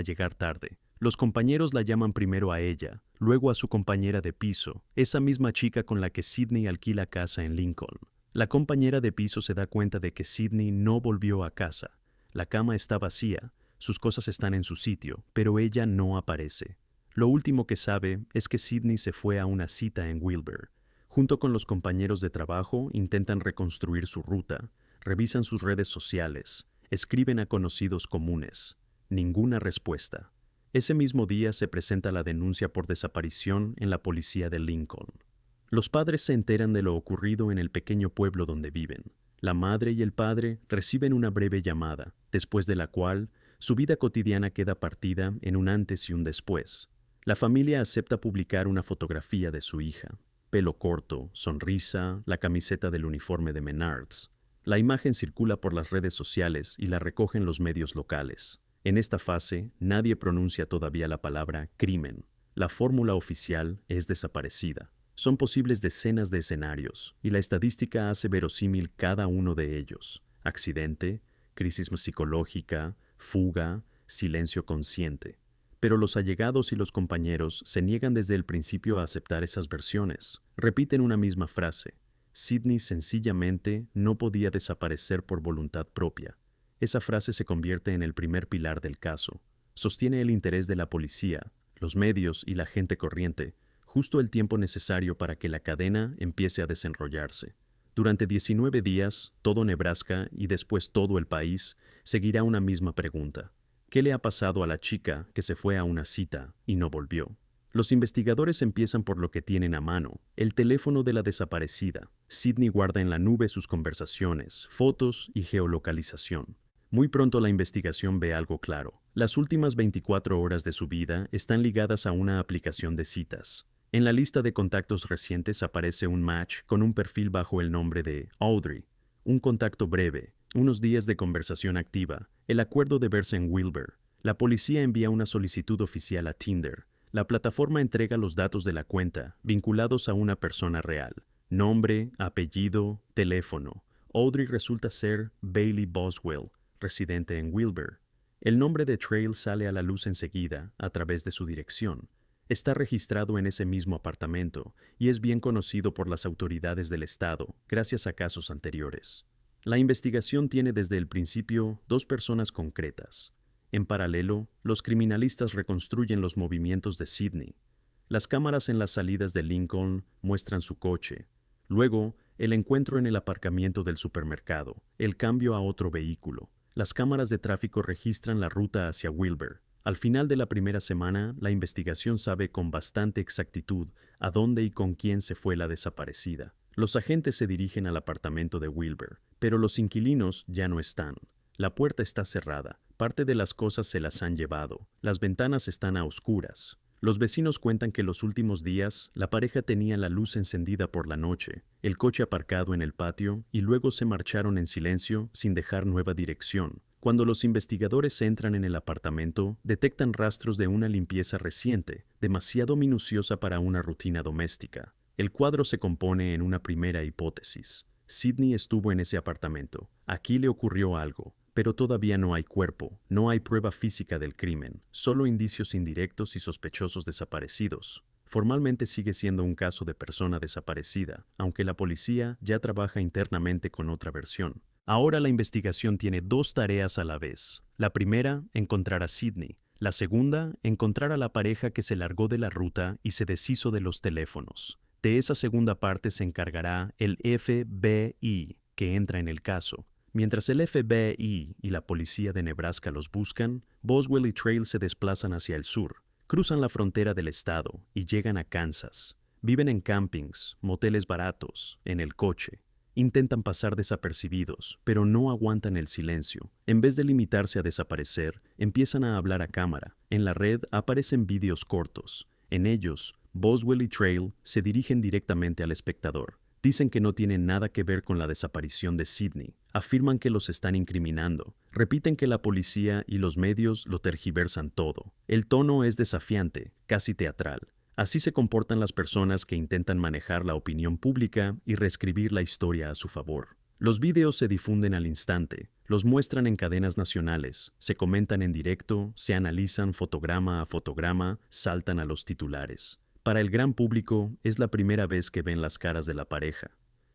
llegar tarde. Los compañeros la llaman primero a ella, luego a su compañera de piso, esa misma chica con la que Sidney alquila casa en Lincoln. La compañera de piso se da cuenta de que Sidney no volvió a casa. La cama está vacía, sus cosas están en su sitio, pero ella no aparece. Lo último que sabe es que Sidney se fue a una cita en Wilbur. Junto con los compañeros de trabajo intentan reconstruir su ruta, revisan sus redes sociales, escriben a conocidos comunes. Ninguna respuesta. Ese mismo día se presenta la denuncia por desaparición en la policía de Lincoln. Los padres se enteran de lo ocurrido en el pequeño pueblo donde viven. La madre y el padre reciben una breve llamada, después de la cual su vida cotidiana queda partida en un antes y un después. La familia acepta publicar una fotografía de su hija. Pelo corto, sonrisa, la camiseta del uniforme de Menards. La imagen circula por las redes sociales y la recogen los medios locales. En esta fase, nadie pronuncia todavía la palabra crimen. La fórmula oficial es desaparecida. Son posibles decenas de escenarios, y la estadística hace verosímil cada uno de ellos. Accidente, crisis psicológica, fuga, silencio consciente. Pero los allegados y los compañeros se niegan desde el principio a aceptar esas versiones. Repiten una misma frase. Sidney sencillamente no podía desaparecer por voluntad propia. Esa frase se convierte en el primer pilar del caso. Sostiene el interés de la policía, los medios y la gente corriente, justo el tiempo necesario para que la cadena empiece a desenrollarse. Durante 19 días, todo Nebraska y después todo el país seguirá una misma pregunta. ¿Qué le ha pasado a la chica que se fue a una cita y no volvió? Los investigadores empiezan por lo que tienen a mano, el teléfono de la desaparecida. Sidney guarda en la nube sus conversaciones, fotos y geolocalización. Muy pronto la investigación ve algo claro. Las últimas 24 horas de su vida están ligadas a una aplicación de citas. En la lista de contactos recientes aparece un match con un perfil bajo el nombre de Audrey, un contacto breve, unos días de conversación activa, el acuerdo de verse en Wilbur. La policía envía una solicitud oficial a Tinder. La plataforma entrega los datos de la cuenta, vinculados a una persona real. Nombre, apellido, teléfono. Audrey resulta ser Bailey Boswell, residente en Wilbur. El nombre de Trail sale a la luz enseguida, a través de su dirección. Está registrado en ese mismo apartamento y es bien conocido por las autoridades del estado, gracias a casos anteriores. La investigación tiene desde el principio dos personas concretas. En paralelo, los criminalistas reconstruyen los movimientos de Sidney. Las cámaras en las salidas de Lincoln muestran su coche. Luego, el encuentro en el aparcamiento del supermercado, el cambio a otro vehículo. Las cámaras de tráfico registran la ruta hacia Wilbur. Al final de la primera semana, la investigación sabe con bastante exactitud a dónde y con quién se fue la desaparecida. Los agentes se dirigen al apartamento de Wilbur, pero los inquilinos ya no están. La puerta está cerrada, parte de las cosas se las han llevado, las ventanas están a oscuras. Los vecinos cuentan que los últimos días la pareja tenía la luz encendida por la noche, el coche aparcado en el patio y luego se marcharon en silencio sin dejar nueva dirección. Cuando los investigadores entran en el apartamento, detectan rastros de una limpieza reciente, demasiado minuciosa para una rutina doméstica. El cuadro se compone en una primera hipótesis. Sidney estuvo en ese apartamento. Aquí le ocurrió algo, pero todavía no hay cuerpo, no hay prueba física del crimen, solo indicios indirectos y sospechosos desaparecidos. Formalmente sigue siendo un caso de persona desaparecida, aunque la policía ya trabaja internamente con otra versión. Ahora la investigación tiene dos tareas a la vez. La primera, encontrar a Sidney. La segunda, encontrar a la pareja que se largó de la ruta y se deshizo de los teléfonos. De esa segunda parte se encargará el FBI, que entra en el caso. Mientras el FBI y la policía de Nebraska los buscan, Boswell y Trail se desplazan hacia el sur, cruzan la frontera del estado y llegan a Kansas. Viven en campings, moteles baratos, en el coche. Intentan pasar desapercibidos, pero no aguantan el silencio. En vez de limitarse a desaparecer, empiezan a hablar a cámara. En la red aparecen vídeos cortos. En ellos, Boswell y Trail se dirigen directamente al espectador. Dicen que no tienen nada que ver con la desaparición de Sidney. Afirman que los están incriminando. Repiten que la policía y los medios lo tergiversan todo. El tono es desafiante, casi teatral. Así se comportan las personas que intentan manejar la opinión pública y reescribir la historia a su favor. Los vídeos se difunden al instante, los muestran en cadenas nacionales, se comentan en directo, se analizan fotograma a fotograma, saltan a los titulares. Para el gran público es la primera vez que ven las caras de la pareja.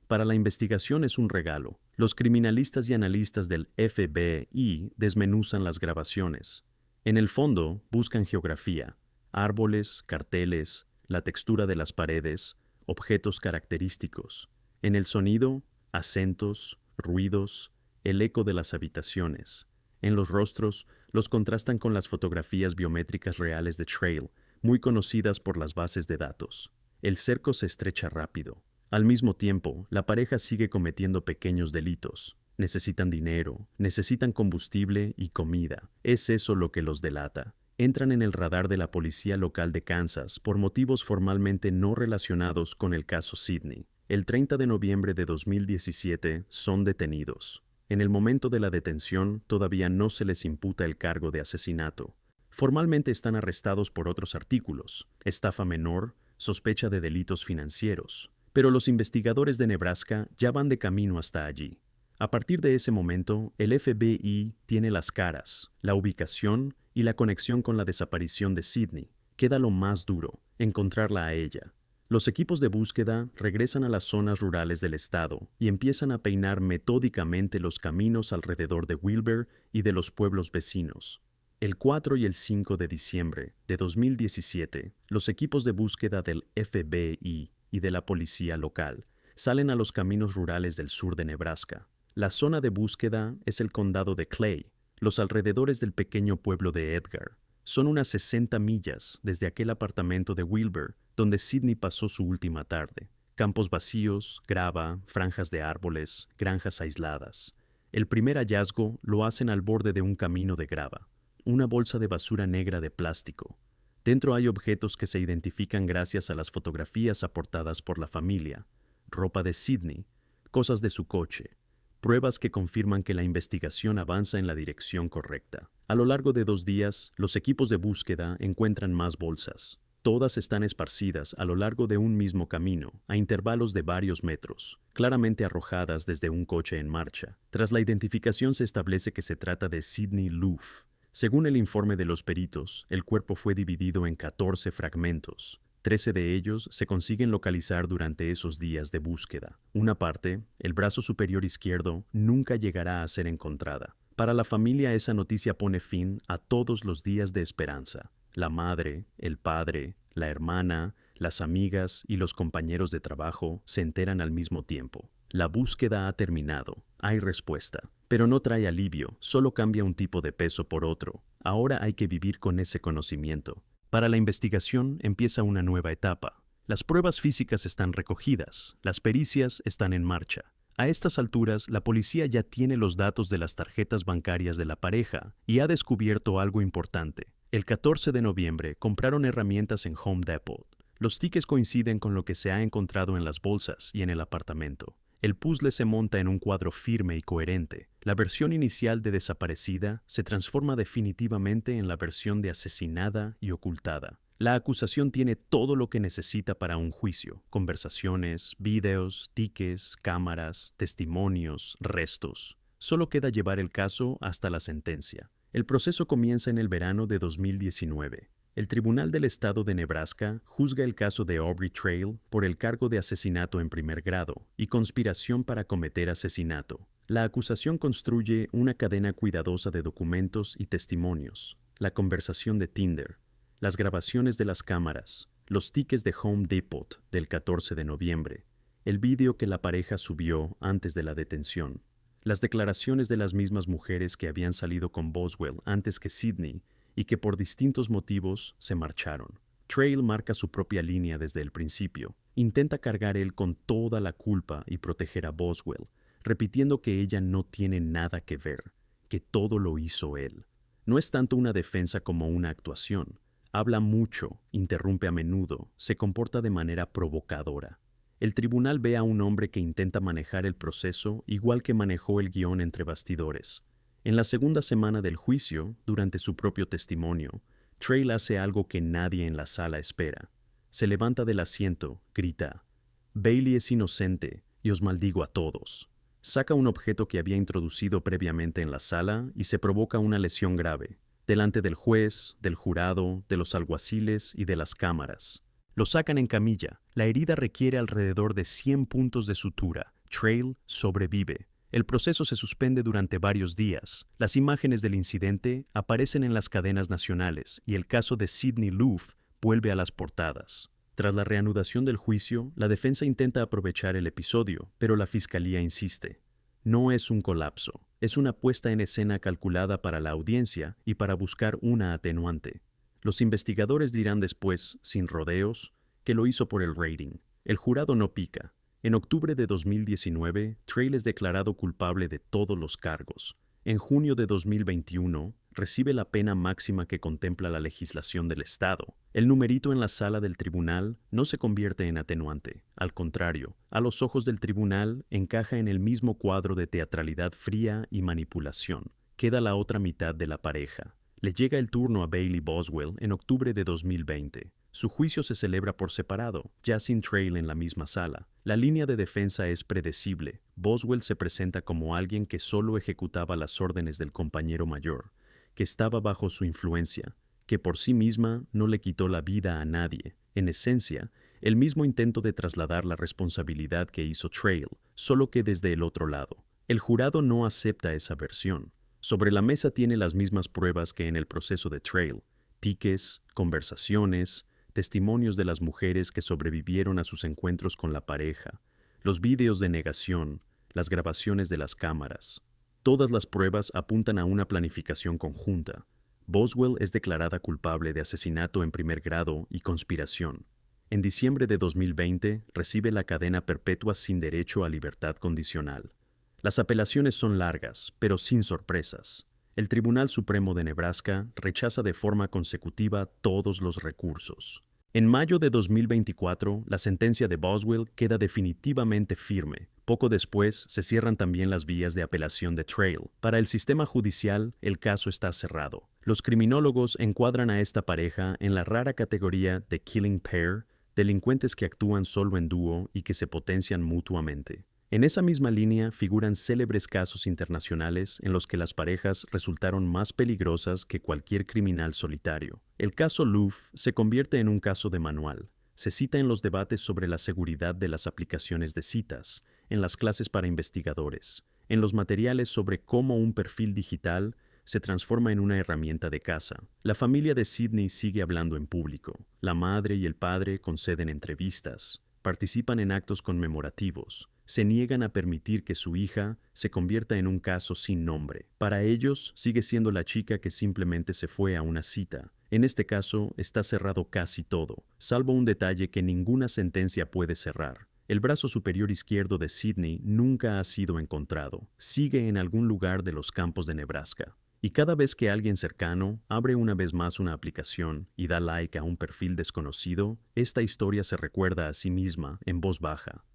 Para la investigación es un regalo. Los criminalistas y analistas del FBI desmenuzan las grabaciones. En el fondo buscan geografía, árboles, carteles, la textura de las paredes, objetos característicos. En el sonido, acentos, ruidos, el eco de las habitaciones. En los rostros, los contrastan con las fotografías biométricas reales de Trail, muy conocidas por las bases de datos. El cerco se estrecha rápido. Al mismo tiempo, la pareja sigue cometiendo pequeños delitos. Necesitan dinero, necesitan combustible y comida. Es eso lo que los delata. Entran en el radar de la policía local de Kansas por motivos formalmente no relacionados con el caso Sidney. El 30 de noviembre de 2017 son detenidos. En el momento de la detención todavía no se les imputa el cargo de asesinato. Formalmente están arrestados por otros artículos: estafa menor, sospecha de delitos financieros. Pero los investigadores de Nebraska ya van de camino hasta allí. A partir de ese momento, el FBI tiene las caras, la ubicación y la conexión con la desaparición de Sidney. Queda lo más duro: encontrarla a ella. Los equipos de búsqueda regresan a las zonas rurales del estado y empiezan a peinar metódicamente los caminos alrededor de Wilber y de los pueblos vecinos. El 4 y el 5 de diciembre de 2017, los equipos de búsqueda del FBI y de la policía local salen a los caminos rurales del sur de Nebraska. La zona de búsqueda es el condado de Clay, los alrededores del pequeño pueblo de Edgar. Son unas 60 millas desde aquel apartamento de Wilber donde Sidney pasó su última tarde. Campos vacíos, grava, franjas de árboles, granjas aisladas. El primer hallazgo lo hacen al borde de un camino de grava. Una bolsa de basura negra de plástico. Dentro hay objetos que se identifican gracias a las fotografías aportadas por la familia. Ropa de Sidney, cosas de su coche. Pruebas que confirman que la investigación avanza en la dirección correcta. A lo largo de 2 días, los equipos de búsqueda encuentran más bolsas. Todas están esparcidas a lo largo de un mismo camino, a intervalos de varios metros, claramente arrojadas desde un coche en marcha. Tras la identificación se establece que se trata de Sidney Loof. Según el informe de los peritos, el cuerpo fue dividido en 14 fragmentos. 13 de ellos se consiguen localizar durante esos días de búsqueda. Una parte, el brazo superior izquierdo, nunca llegará a ser encontrada. Para la familia esa noticia pone fin a todos los días de esperanza. La madre, el padre, la hermana, las amigas y los compañeros de trabajo se enteran al mismo tiempo. La búsqueda ha terminado, hay respuesta. Pero no trae alivio, solo cambia un tipo de peso por otro. Ahora hay que vivir con ese conocimiento. Para la investigación empieza una nueva etapa. Las pruebas físicas están recogidas, las pericias están en marcha. A estas alturas, la policía ya tiene los datos de las tarjetas bancarias de la pareja y ha descubierto algo importante. El 14 de noviembre compraron herramientas en Home Depot. Los tickets coinciden con lo que se ha encontrado en las bolsas y en el apartamento. El puzzle se monta en un cuadro firme y coherente. La versión inicial de desaparecida se transforma definitivamente en la versión de asesinada y ocultada. La acusación tiene todo lo que necesita para un juicio: conversaciones, videos, tickets, cámaras, testimonios, restos. Solo queda llevar el caso hasta la sentencia. El proceso comienza en el verano de 2019. El Tribunal del Estado de Nebraska juzga el caso de Aubrey Trail por el cargo de asesinato en primer grado y conspiración para cometer asesinato. La acusación construye una cadena cuidadosa de documentos y testimonios: la conversación de Tinder, las grabaciones de las cámaras, los tickets de Home Depot del 14 de noviembre, el vídeo que la pareja subió antes de la detención, las declaraciones de las mismas mujeres que habían salido con Boswell antes que Sidney y que por distintos motivos se marcharon. Trail marca su propia línea desde el principio. Intenta cargar él con toda la culpa y proteger a Boswell, repitiendo que ella no tiene nada que ver, que todo lo hizo él. No es tanto una defensa como una actuación. Habla mucho, interrumpe a menudo, se comporta de manera provocadora. El tribunal ve a un hombre que intenta manejar el proceso igual que manejó el guión entre bastidores. En la segunda semana del juicio, durante su propio testimonio, Trail hace algo que nadie en la sala espera. Se levanta del asiento, grita: «Bailey es inocente y os maldigo a todos». Saca un objeto que había introducido previamente en la sala y se provoca una lesión grave, delante del juez, del jurado, de los alguaciles y de las cámaras. Lo sacan en camilla. La herida requiere alrededor de 100 puntos de sutura. Trail sobrevive. El proceso se suspende durante varios días. Las imágenes del incidente aparecen en las cadenas nacionales y el caso de Sidney Loof vuelve a las portadas. Tras la reanudación del juicio, la defensa intenta aprovechar el episodio, pero la fiscalía insiste. No es un colapso, es una puesta en escena calculada para la audiencia y para buscar una atenuante. Los investigadores dirán después, sin rodeos, que lo hizo por el rating. El jurado no pica. En octubre de 2019, Trail es declarado culpable de todos los cargos. En junio de 2021, recibe la pena máxima que contempla la legislación del Estado. El numerito en la sala del tribunal no se convierte en atenuante. Al contrario, a los ojos del tribunal encaja en el mismo cuadro de teatralidad fría y manipulación. Queda la otra mitad de la pareja. Le llega el turno a Bailey Boswell en octubre de 2020. Su juicio se celebra por separado, ya sin Trail en la misma sala. La línea de defensa es predecible. Boswell se presenta como alguien que solo ejecutaba las órdenes del compañero mayor, que estaba bajo su influencia, que por sí misma no le quitó la vida a nadie. En esencia, el mismo intento de trasladar la responsabilidad que hizo Trail, solo que desde el otro lado. El jurado no acepta esa versión. Sobre la mesa tiene las mismas pruebas que en el proceso de Trail: tickets, conversaciones, testimonios de las mujeres que sobrevivieron a sus encuentros con la pareja, los vídeos de negación, las grabaciones de las cámaras. Todas las pruebas apuntan a una planificación conjunta. Boswell es declarada culpable de asesinato en primer grado y conspiración. En diciembre de 2020 recibe la cadena perpetua sin derecho a libertad condicional. Las apelaciones son largas, pero sin sorpresas. El Tribunal Supremo de Nebraska rechaza de forma consecutiva todos los recursos. En mayo de 2024, la sentencia de Boswell queda definitivamente firme. Poco después, se cierran también las vías de apelación de Trail. Para el sistema judicial, el caso está cerrado. Los criminólogos encuadran a esta pareja en la rara categoría de killing pair, delincuentes que actúan solo en dúo y que se potencian mutuamente. En esa misma línea figuran célebres casos internacionales en los que las parejas resultaron más peligrosas que cualquier criminal solitario. El caso Loof se convierte en un caso de manual. Se cita en los debates sobre la seguridad de las aplicaciones de citas, en las clases para investigadores, en los materiales sobre cómo un perfil digital se transforma en una herramienta de caza. La familia de Sidney sigue hablando en público. La madre y el padre conceden entrevistas, participan en actos conmemorativos, se niegan a permitir que su hija se convierta en un caso sin nombre. Para ellos, sigue siendo la chica que simplemente se fue a una cita. En este caso, está cerrado casi todo, salvo un detalle que ninguna sentencia puede cerrar. El brazo superior izquierdo de Sidney nunca ha sido encontrado. Sigue en algún lugar de los campos de Nebraska. Y cada vez que alguien cercano abre una vez más una aplicación y da like a un perfil desconocido, esta historia se recuerda a sí misma en voz baja.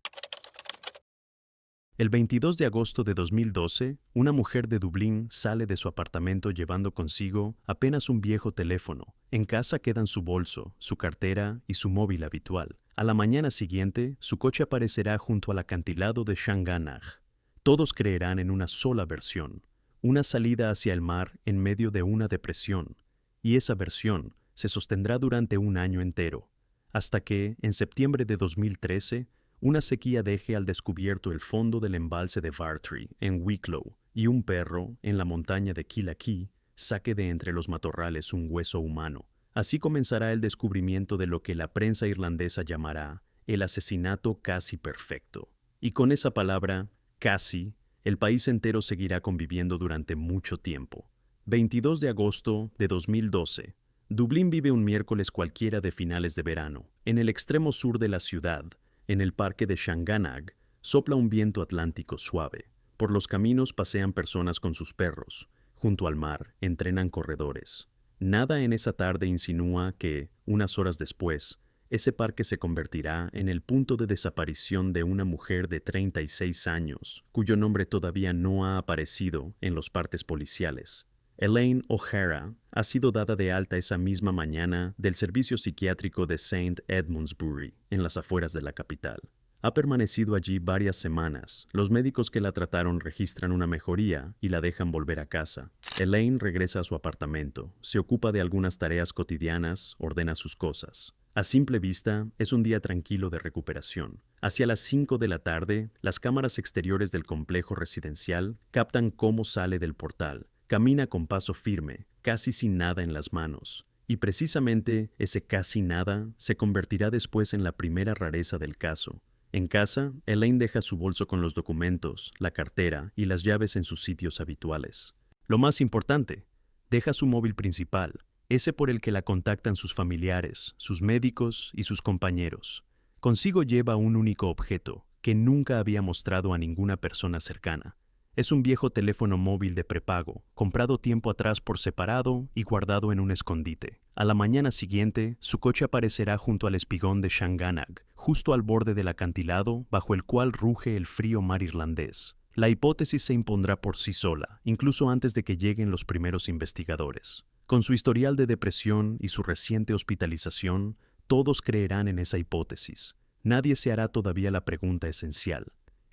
El 22 de agosto de 2012, una mujer de Dublín sale de su apartamento llevando consigo apenas un viejo teléfono. En casa quedan su bolso, su cartera y su móvil habitual. A la mañana siguiente, su coche aparecerá junto al acantilado de Shanganagh. Todos creerán en una sola versión: una salida hacia el mar en medio de una depresión, y esa versión se sostendrá durante un año entero, hasta que, en septiembre de 2013, una sequía deje al descubierto el fondo del embalse de Bartrey, en Wicklow, y un perro, en la montaña de Kilakee, saque de entre los matorrales un hueso humano. Así comenzará el descubrimiento de lo que la prensa irlandesa llamará el asesinato casi perfecto. Y con esa palabra, casi, el país entero seguirá conviviendo durante mucho tiempo. 22 de agosto de 2012. Dublín vive un miércoles cualquiera de finales de verano. En el extremo sur de la ciudad, en el parque de Shanganagh, sopla un viento atlántico suave. Por los caminos pasean personas con sus perros. Junto al mar, entrenan corredores. Nada en esa tarde insinúa que, unas horas después, ese parque se convertirá en el punto de desaparición de una mujer de 36 años, cuyo nombre todavía no ha aparecido en los partes policiales. Elaine O'Hara ha sido dada de alta esa misma mañana del servicio psiquiátrico de St. Edmundsbury, en las afueras de la capital. Ha permanecido allí varias semanas. Los médicos que la trataron registran una mejoría y la dejan volver a casa. Elaine regresa a su apartamento, se ocupa de algunas tareas cotidianas, ordena sus cosas. A simple vista, es un día tranquilo de recuperación. Hacia las 5 de la tarde, las cámaras exteriores del complejo residencial captan cómo sale del portal. Camina con paso firme, casi sin nada en las manos. Y precisamente ese casi nada se convertirá después en la primera rareza del caso. En casa, Elaine deja su bolso con los documentos, la cartera y las llaves en sus sitios habituales. Lo más importante, deja su móvil principal, ese por el que la contactan sus familiares, sus médicos y sus compañeros. Consigo lleva un único objeto, que nunca había mostrado a ninguna persona cercana. Es un viejo teléfono móvil de prepago, comprado tiempo atrás por separado y guardado en un escondite. A la mañana siguiente, su coche aparecerá junto al espigón de Shanganagh, justo al borde del acantilado bajo el cual ruge el frío mar irlandés. La hipótesis se impondrá por sí sola, incluso antes de que lleguen los primeros investigadores. Con su historial de depresión y su reciente hospitalización, todos creerán en esa hipótesis. Nadie se hará todavía la pregunta esencial.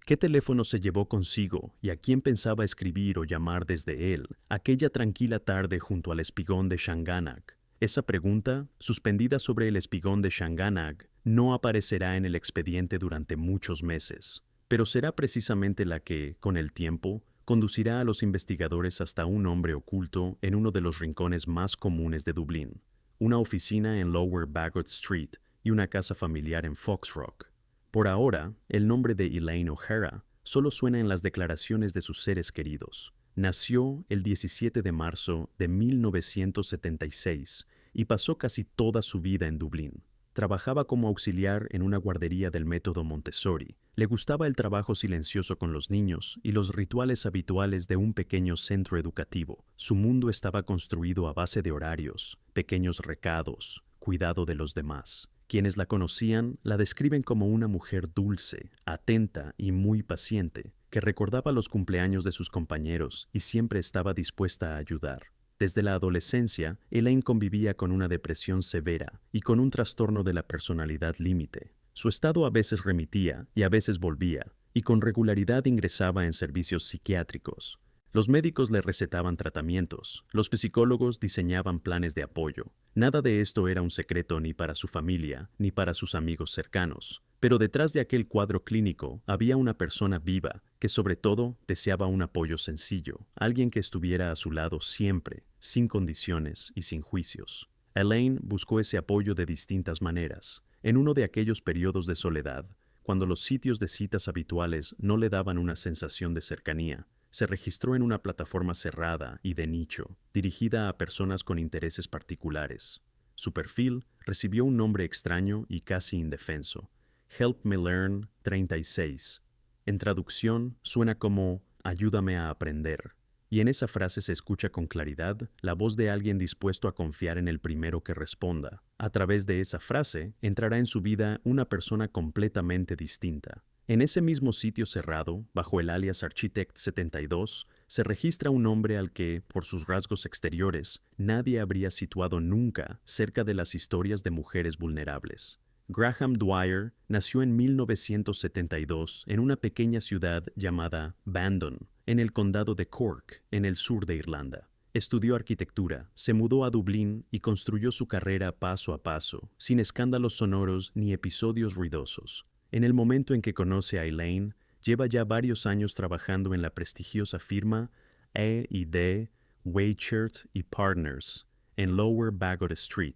¿Qué teléfono se llevó consigo y a quién pensaba escribir o llamar desde él aquella tranquila tarde junto al espigón de Shanganagh? Esa pregunta, suspendida sobre el espigón de Shanganagh, no aparecerá en el expediente durante muchos meses, pero será precisamente la que, con el tiempo, conducirá a los investigadores hasta un hombre oculto en uno de los rincones más comunes de Dublín, una oficina en Lower Baggot Street y una casa familiar en Foxrock. Por ahora, el nombre de Elaine O'Hara solo suena en las declaraciones de sus seres queridos. Nació el 17 de marzo de 1976 y pasó casi toda su vida en Dublín. Trabajaba como auxiliar en una guardería del método Montessori. Le gustaba el trabajo silencioso con los niños y los rituales habituales de un pequeño centro educativo. Su mundo estaba construido a base de horarios, pequeños recados, cuidado de los demás. Quienes la conocían la describen como una mujer dulce, atenta y muy paciente, que recordaba los cumpleaños de sus compañeros y siempre estaba dispuesta a ayudar. Desde la adolescencia, Elaine convivía con una depresión severa y con un trastorno de la personalidad límite. Su estado a veces remitía y a veces volvía, y con regularidad ingresaba en servicios psiquiátricos. Los médicos le recetaban tratamientos, los psicólogos diseñaban planes de apoyo. Nada de esto era un secreto ni para su familia, ni para sus amigos cercanos. Pero detrás de aquel cuadro clínico había una persona viva que sobre todo deseaba un apoyo sencillo, alguien que estuviera a su lado siempre, sin condiciones y sin juicios. Elaine buscó ese apoyo de distintas maneras. En uno de aquellos periodos de soledad, cuando los sitios de citas habituales no le daban una sensación de cercanía, se registró en una plataforma cerrada y de nicho, dirigida a personas con intereses particulares. Su perfil recibió un nombre extraño y casi indefenso: Help Me Learn 36. En traducción, suena como Ayúdame a aprender. Y en esa frase se escucha con claridad la voz de alguien dispuesto a confiar en el primero que responda. A través de esa frase entrará en su vida una persona completamente distinta. En ese mismo sitio cerrado, bajo el alias Architect72, se registra un hombre al que, por sus rasgos exteriores, nadie habría situado nunca cerca de las historias de mujeres vulnerables. Graham Dwyer nació en 1972 en una pequeña ciudad llamada Bandon, en el condado de Cork, en el sur de Irlanda. Estudió arquitectura, se mudó a Dublín y construyó su carrera paso a paso, sin escándalos sonoros ni episodios ruidosos. En el momento en que conoce a Elaine, lleva ya varios años trabajando en la prestigiosa firma E&D Weichert y Partners en Lower Baggot Street,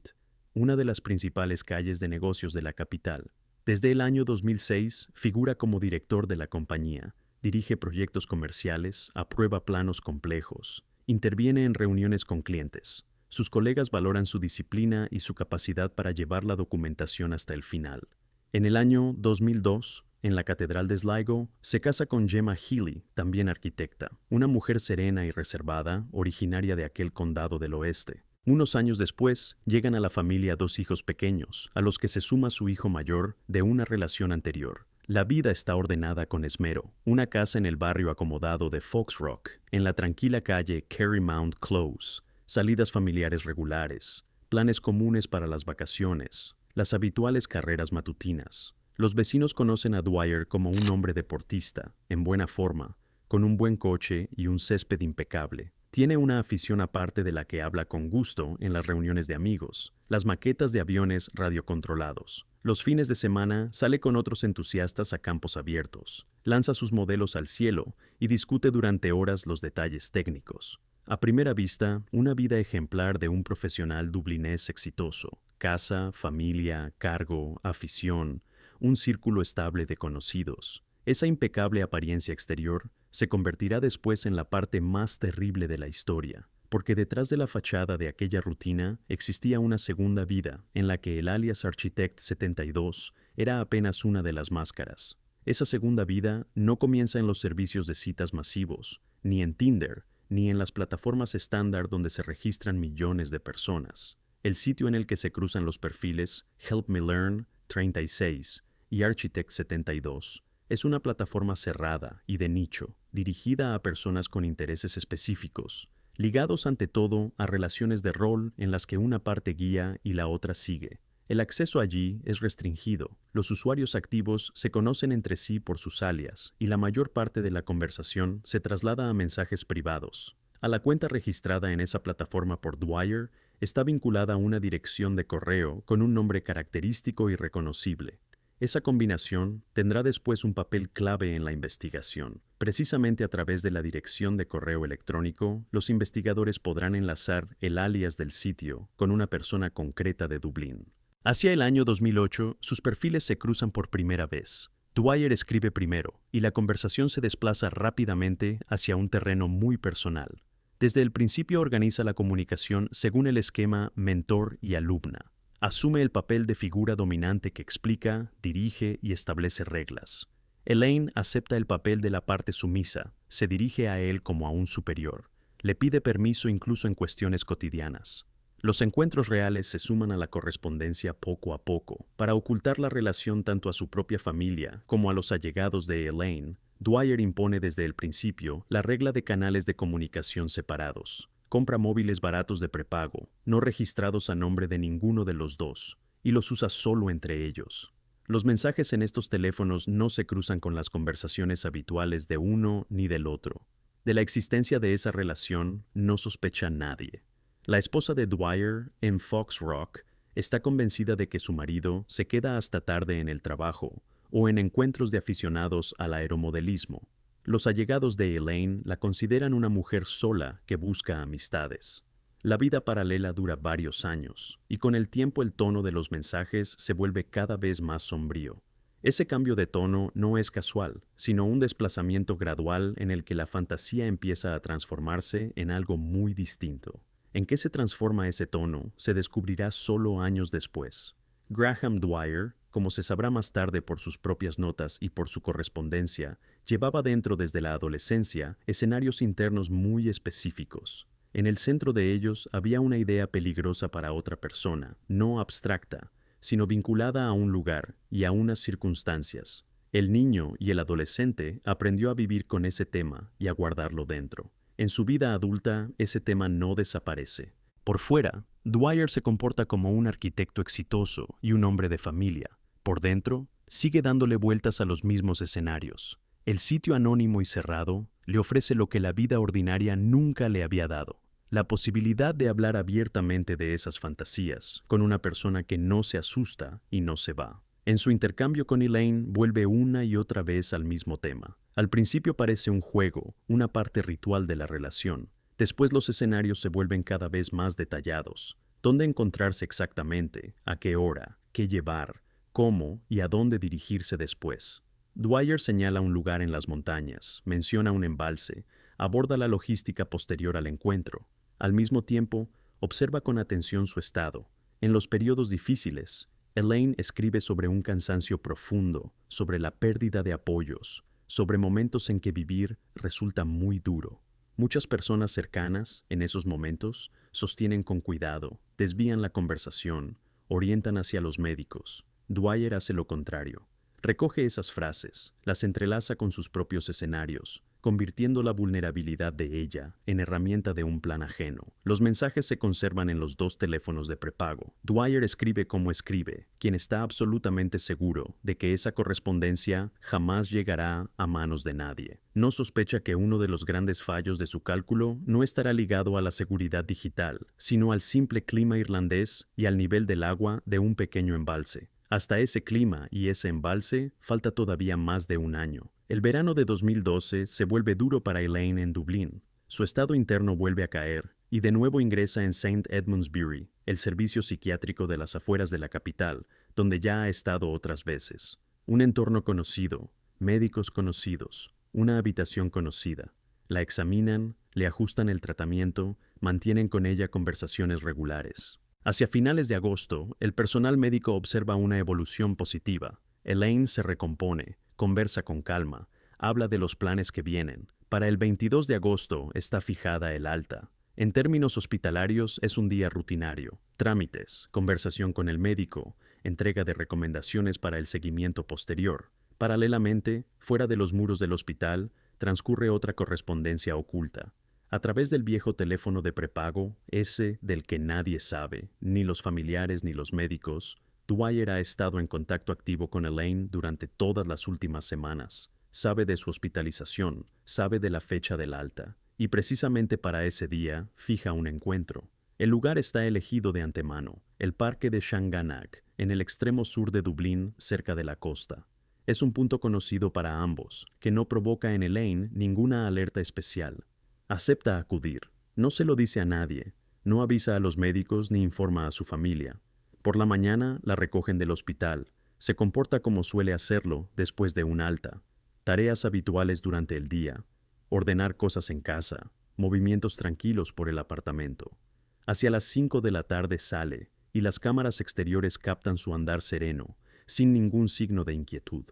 una de las principales calles de negocios de la capital. Desde el año 2006 figura como director de la compañía, dirige proyectos comerciales, aprueba planos complejos, interviene en reuniones con clientes. Sus colegas valoran su disciplina y su capacidad para llevar la documentación hasta el final. En el año 2002, en la Catedral de Sligo, se casa con Gemma Healy, también arquitecta, una mujer serena y reservada, originaria de aquel condado del oeste. Unos años después, llegan a la familia dos hijos pequeños, a los que se suma su hijo mayor de una relación anterior. La vida está ordenada con esmero. Una casa en el barrio acomodado de Foxrock, en la tranquila calle Kerrymount Close, salidas familiares regulares, planes comunes para las vacaciones, las habituales carreras matutinas. Los vecinos conocen a Dwyer como un hombre deportista, en buena forma, con un buen coche y un césped impecable. Tiene una afición aparte de la que habla con gusto en las reuniones de amigos, las maquetas de aviones radiocontrolados. Los fines de semana sale con otros entusiastas a campos abiertos, lanza sus modelos al cielo y discute durante horas los detalles técnicos. A primera vista, una vida ejemplar de un profesional dublinés exitoso. Casa, familia, cargo, afición. un círculo estable de conocidos. Esa impecable apariencia exterior se convertirá después en la parte más terrible de la historia, porque detrás de la fachada de aquella rutina existía una segunda vida en la que el alias Architect 72 era apenas una de las máscaras. Esa segunda vida no comienza en los servicios de citas masivos, ni en Tinder, ni en las plataformas estándar donde se registran millones de personas. El sitio en el que se cruzan los perfiles Help Me Learn 36 y Architect 72 es una plataforma cerrada y de nicho, dirigida a personas con intereses específicos, ligados ante todo a relaciones de rol en las que una parte guía y la otra sigue. El acceso allí es restringido, los usuarios activos se conocen entre sí por sus alias y la mayor parte de la conversación se traslada a mensajes privados. A la cuenta registrada en esa plataforma por Dwyer está vinculada una dirección de correo con un nombre característico y reconocible. Esa combinación tendrá después un papel clave en la investigación. Precisamente a través de la dirección de correo electrónico, los investigadores podrán enlazar el alias del sitio con una persona concreta de Dublín. Hacia el año 2008, sus perfiles se cruzan por primera vez. Dwyer escribe primero, y la conversación se desplaza rápidamente hacia un terreno muy personal. Desde el principio organiza la comunicación según el esquema mentor y alumna. Asume el papel de figura dominante que explica, dirige y establece reglas. Elaine acepta el papel de la parte sumisa, se dirige a él como a un superior. Le pide permiso incluso en cuestiones cotidianas. Los encuentros reales se suman a la correspondencia poco a poco. Para ocultar la relación tanto a su propia familia como a los allegados de Elaine, Dwyer impone desde el principio la regla de canales de comunicación separados. Compra móviles baratos de prepago, no registrados a nombre de ninguno de los dos, y los usa solo entre ellos. Los mensajes en estos teléfonos no se cruzan con las conversaciones habituales de uno ni del otro. De la existencia de esa relación no sospecha nadie. La esposa de Dwyer, en Fox Rock, está convencida de que su marido se queda hasta tarde en el trabajo o en encuentros de aficionados al aeromodelismo. Los allegados de Elaine la consideran una mujer sola que busca amistades. La vida paralela dura varios años, y con el tiempo el tono de los mensajes se vuelve cada vez más sombrío. Ese cambio de tono no es casual, sino un desplazamiento gradual en el que la fantasía empieza a transformarse en algo muy distinto. En qué se transforma ese tono se descubrirá solo años después. Graham Dwyer, como se sabrá más tarde por sus propias notas y por su correspondencia, llevaba dentro desde la adolescencia escenarios internos muy específicos. En el centro de ellos había una idea peligrosa para otra persona, no abstracta, sino vinculada a un lugar y a unas circunstancias. El niño y el adolescente aprendió a vivir con ese tema y a guardarlo dentro. En su vida adulta, ese tema no desaparece. Por fuera, Dwyer se comporta como un arquitecto exitoso y un hombre de familia. Por dentro, sigue dándole vueltas a los mismos escenarios. El sitio anónimo y cerrado le ofrece lo que la vida ordinaria nunca le había dado: la posibilidad de hablar abiertamente de esas fantasías con una persona que no se asusta y no se va. En su intercambio con Elaine vuelve una y otra vez al mismo tema. Al principio parece un juego, una parte ritual de la relación. Después los escenarios se vuelven cada vez más detallados. ¿Dónde encontrarse exactamente? ¿A qué hora? ¿Qué llevar? ¿Cómo y a dónde dirigirse después? Dwyer señala un lugar en las montañas, menciona un embalse, aborda la logística posterior al encuentro. Al mismo tiempo, observa con atención su estado. En los periodos difíciles, Elaine escribe sobre un cansancio profundo, sobre la pérdida de apoyos, sobre momentos en que vivir resulta muy duro. Muchas personas cercanas, en esos momentos, sostienen con cuidado, desvían la conversación, orientan hacia los médicos. Dwyer hace lo contrario. Recoge esas frases, las entrelaza con sus propios escenarios, convirtiendo la vulnerabilidad de ella en herramienta de un plan ajeno. Los mensajes se conservan en los dos teléfonos de prepago. Dwyer escribe como escribe, quien está absolutamente seguro de que esa correspondencia jamás llegará a manos de nadie. No sospecha que uno de los grandes fallos de su cálculo no estará ligado a la seguridad digital, sino al simple clima irlandés y al nivel del agua de un pequeño embalse. Hasta ese clima y ese embalse falta todavía más de un año. El verano de 2012 se vuelve duro para Elaine en Dublín. Su estado interno vuelve a caer y de nuevo ingresa en St. Edmundsbury, el servicio psiquiátrico de las afueras de la capital, donde ya ha estado otras veces. Un entorno conocido, médicos conocidos, una habitación conocida. La examinan, le ajustan el tratamiento, mantienen con ella conversaciones regulares. Hacia finales de agosto, el personal médico observa una evolución positiva. Elaine se recompone, conversa con calma, habla de los planes que vienen. Para el 22 de agosto está fijada el alta. En términos hospitalarios es un día rutinario. Trámites, conversación con el médico, entrega de recomendaciones para el seguimiento posterior. Paralelamente, fuera de los muros del hospital, transcurre otra correspondencia oculta. A través del viejo teléfono de prepago, ese del que nadie sabe, ni los familiares ni los médicos, Dwyer ha estado en contacto activo con Elaine durante todas las últimas semanas. Sabe de su hospitalización, sabe de la fecha del alta, y precisamente para ese día fija un encuentro. El lugar está elegido de antemano, el parque de Shanganagh, en el extremo sur de Dublín, cerca de la costa. Es un punto conocido para ambos, que no provoca en Elaine ninguna alerta especial. Acepta acudir. No se lo dice a nadie. No avisa a los médicos ni informa a su familia. Por la mañana la recogen del hospital. Se comporta como suele hacerlo después de un alta. Tareas habituales durante el día. Ordenar cosas en casa. Movimientos tranquilos por el apartamento. Hacia las 5 de la tarde sale, y las cámaras exteriores captan su andar sereno, sin ningún signo de inquietud.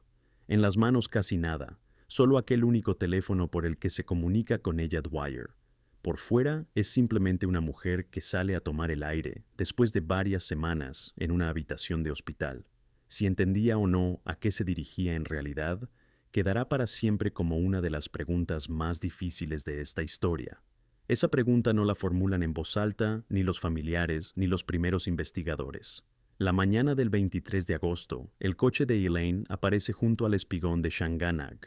En las manos casi nada, solo aquel único teléfono por el que se comunica con ella Dwyer. Por fuera es simplemente una mujer que sale a tomar el aire después de varias semanas en una habitación de hospital. Si entendía o no a qué se dirigía en realidad, quedará para siempre como una de las preguntas más difíciles de esta historia. Esa pregunta no la formulan en voz alta ni los familiares ni los primeros investigadores. La mañana del 23 de agosto, el coche de Elaine aparece junto al espigón de Shanganagh,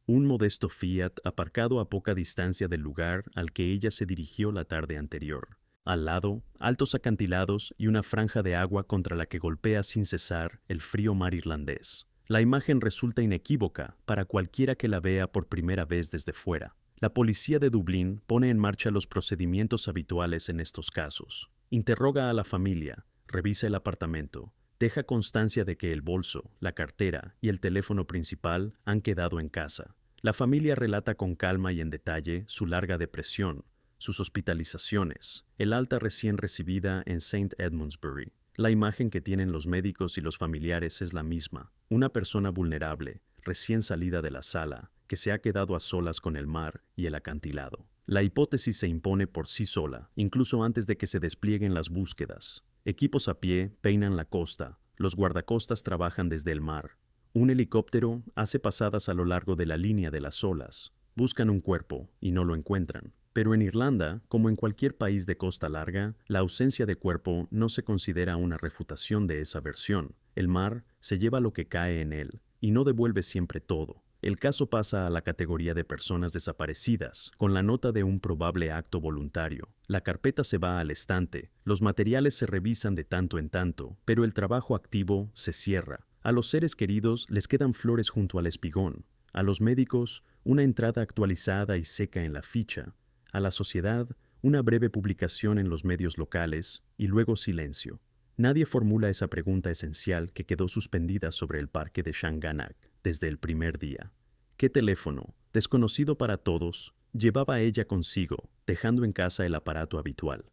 un modesto Fiat aparcado a poca distancia del lugar al que ella se dirigió la tarde anterior. Al lado, altos acantilados y una franja de agua contra la que golpea sin cesar el frío mar irlandés. La imagen resulta inequívoca para cualquiera que la vea por primera vez desde fuera. La policía de Dublín pone en marcha los procedimientos habituales en estos casos. Interroga a la familia, revisa el apartamento, deja constancia de que el bolso, la cartera y el teléfono principal han quedado en casa. La familia relata con calma y en detalle su larga depresión, sus hospitalizaciones, el alta recién recibida en St. Edmundsbury. La imagen que tienen los médicos y los familiares es la misma, una persona vulnerable, recién salida de la sala, que se ha quedado a solas con el mar y el acantilado. La hipótesis se impone por sí sola, incluso antes de que se desplieguen las búsquedas. Equipos a pie peinan la costa, los guardacostas trabajan desde el mar. Un helicóptero hace pasadas a lo largo de la línea de las olas. Buscan un cuerpo y no lo encuentran. Pero en Irlanda, como en cualquier país de costa larga, la ausencia de cuerpo no se considera una refutación de esa versión. El mar se lleva lo que cae en él y no devuelve siempre todo. El caso pasa a la categoría de personas desaparecidas, con la nota de un probable acto voluntario. La carpeta se va al estante, los materiales se revisan de tanto en tanto, pero el trabajo activo se cierra. A los seres queridos les quedan flores junto al espigón. A los médicos, una entrada actualizada y seca en la ficha. A la sociedad, una breve publicación en los medios locales y luego silencio. Nadie formula esa pregunta esencial que quedó suspendida sobre el parque de Shanganagh desde el primer día. ¿Qué teléfono, desconocido para todos, llevaba ella consigo, dejando en casa el aparato habitual?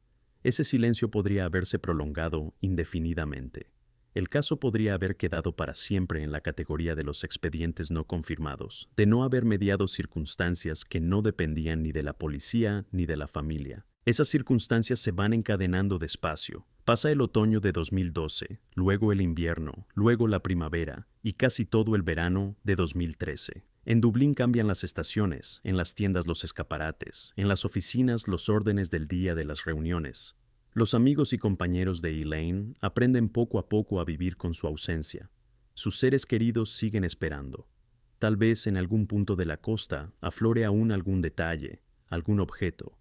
Ese silencio podría haberse prolongado indefinidamente. El caso podría haber quedado para siempre en la categoría de los expedientes no confirmados, de no haber mediado circunstancias que no dependían ni de la policía ni de la familia. Esas circunstancias se van encadenando despacio. Pasa el otoño de 2012, luego el invierno, luego la primavera y casi todo el verano de 2013. En Dublín cambian las estaciones, en las tiendas los escaparates, en las oficinas los órdenes del día de las reuniones. Los amigos y compañeros de Elaine aprenden poco a poco a vivir con su ausencia. Sus seres queridos siguen esperando. Tal vez en algún punto de la costa aflore aún algún detalle, algún objeto.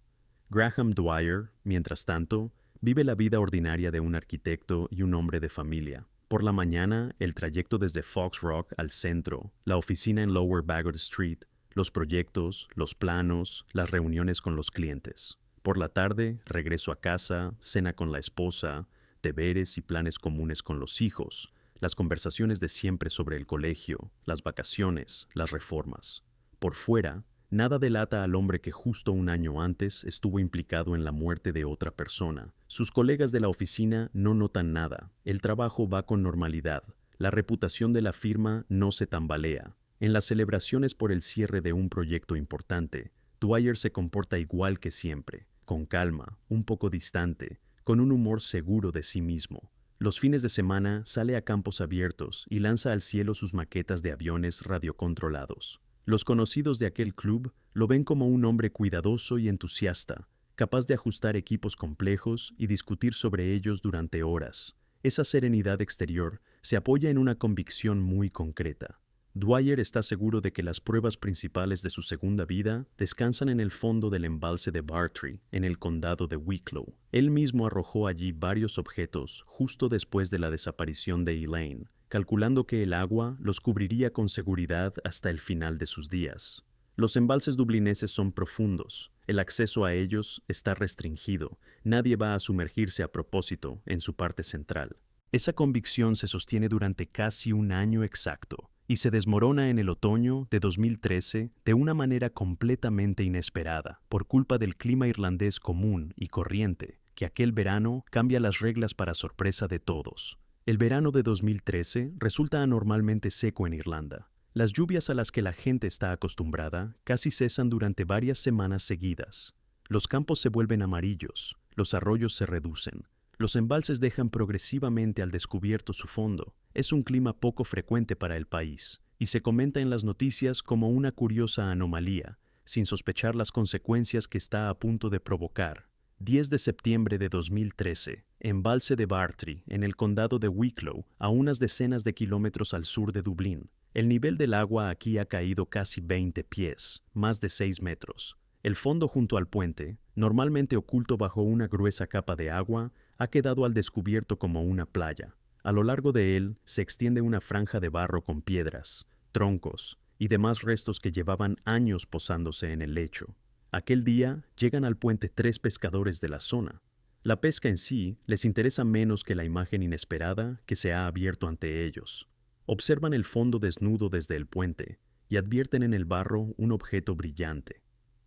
Graham Dwyer, mientras tanto, vive la vida ordinaria de un arquitecto y un hombre de familia. Por la mañana, el trayecto desde Fox Rock al centro, la oficina en Lower Baggot Street, los proyectos, los planos, las reuniones con los clientes. Por la tarde, regreso a casa, cena con la esposa, deberes y planes comunes con los hijos, las conversaciones de siempre sobre el colegio, las vacaciones, las reformas. Por fuera, nada delata al hombre que justo un año antes estuvo implicado en la muerte de otra persona. Sus colegas de la oficina no notan nada. El trabajo va con normalidad. La reputación de la firma no se tambalea. En las celebraciones por el cierre de un proyecto importante, Dwyer se comporta igual que siempre, con calma, un poco distante, con un humor seguro de sí mismo. Los fines de semana sale a campos abiertos y lanza al cielo sus maquetas de aviones radiocontrolados. Los conocidos de aquel club lo ven como un hombre cuidadoso y entusiasta, capaz de ajustar equipos complejos y discutir sobre ellos durante horas. Esa serenidad exterior se apoya en una convicción muy concreta. Dwyer está seguro de que las pruebas principales de su segunda vida descansan en el fondo del embalse de Bartrey, en el condado de Wicklow. Él mismo arrojó allí varios objetos justo después de la desaparición de Elaine, calculando que el agua los cubriría con seguridad hasta el final de sus días. Los embalses dublineses son profundos, el acceso a ellos está restringido, nadie va a sumergirse a propósito en su parte central. Esa convicción se sostiene durante casi un año exacto, y se desmorona en el otoño de 2013 de una manera completamente inesperada, por culpa del clima irlandés común y corriente, que aquel verano cambia las reglas para sorpresa de todos. El verano de 2013 resulta anormalmente seco en Irlanda. Las lluvias a las que la gente está acostumbrada casi cesan durante varias semanas seguidas. Los campos se vuelven amarillos, los arroyos se reducen, los embalses dejan progresivamente al descubierto su fondo. Es un clima poco frecuente para el país, y se comenta en las noticias como una curiosa anomalía, sin sospechar las consecuencias que está a punto de provocar. 10 de septiembre de 2013, embalse de Bartrey, en el condado de Wicklow, a unas decenas de kilómetros al sur de Dublín. El nivel del agua aquí ha caído casi 20 pies, más de 6 metros. El fondo junto al puente, normalmente oculto bajo una gruesa capa de agua, ha quedado al descubierto como una playa. A lo largo de él se extiende una franja de barro con piedras, troncos y demás restos que llevaban años posándose en el lecho. Aquel día llegan al puente 3 pescadores de la zona. La pesca en sí les interesa menos que la imagen inesperada que se ha abierto ante ellos. Observan el fondo desnudo desde el puente y advierten en el barro un objeto brillante.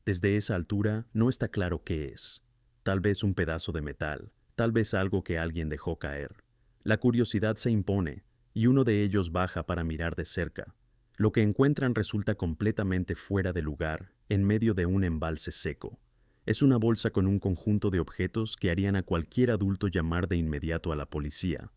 Desde esa altura no está claro qué es. Tal vez un pedazo de metal, tal vez algo que alguien dejó caer. La curiosidad se impone, y uno de ellos baja para mirar de cerca. Lo que encuentran resulta completamente fuera de lugar, en medio de un embalse seco. Es una bolsa con un conjunto de objetos que harían a cualquier adulto llamar de inmediato a la policía.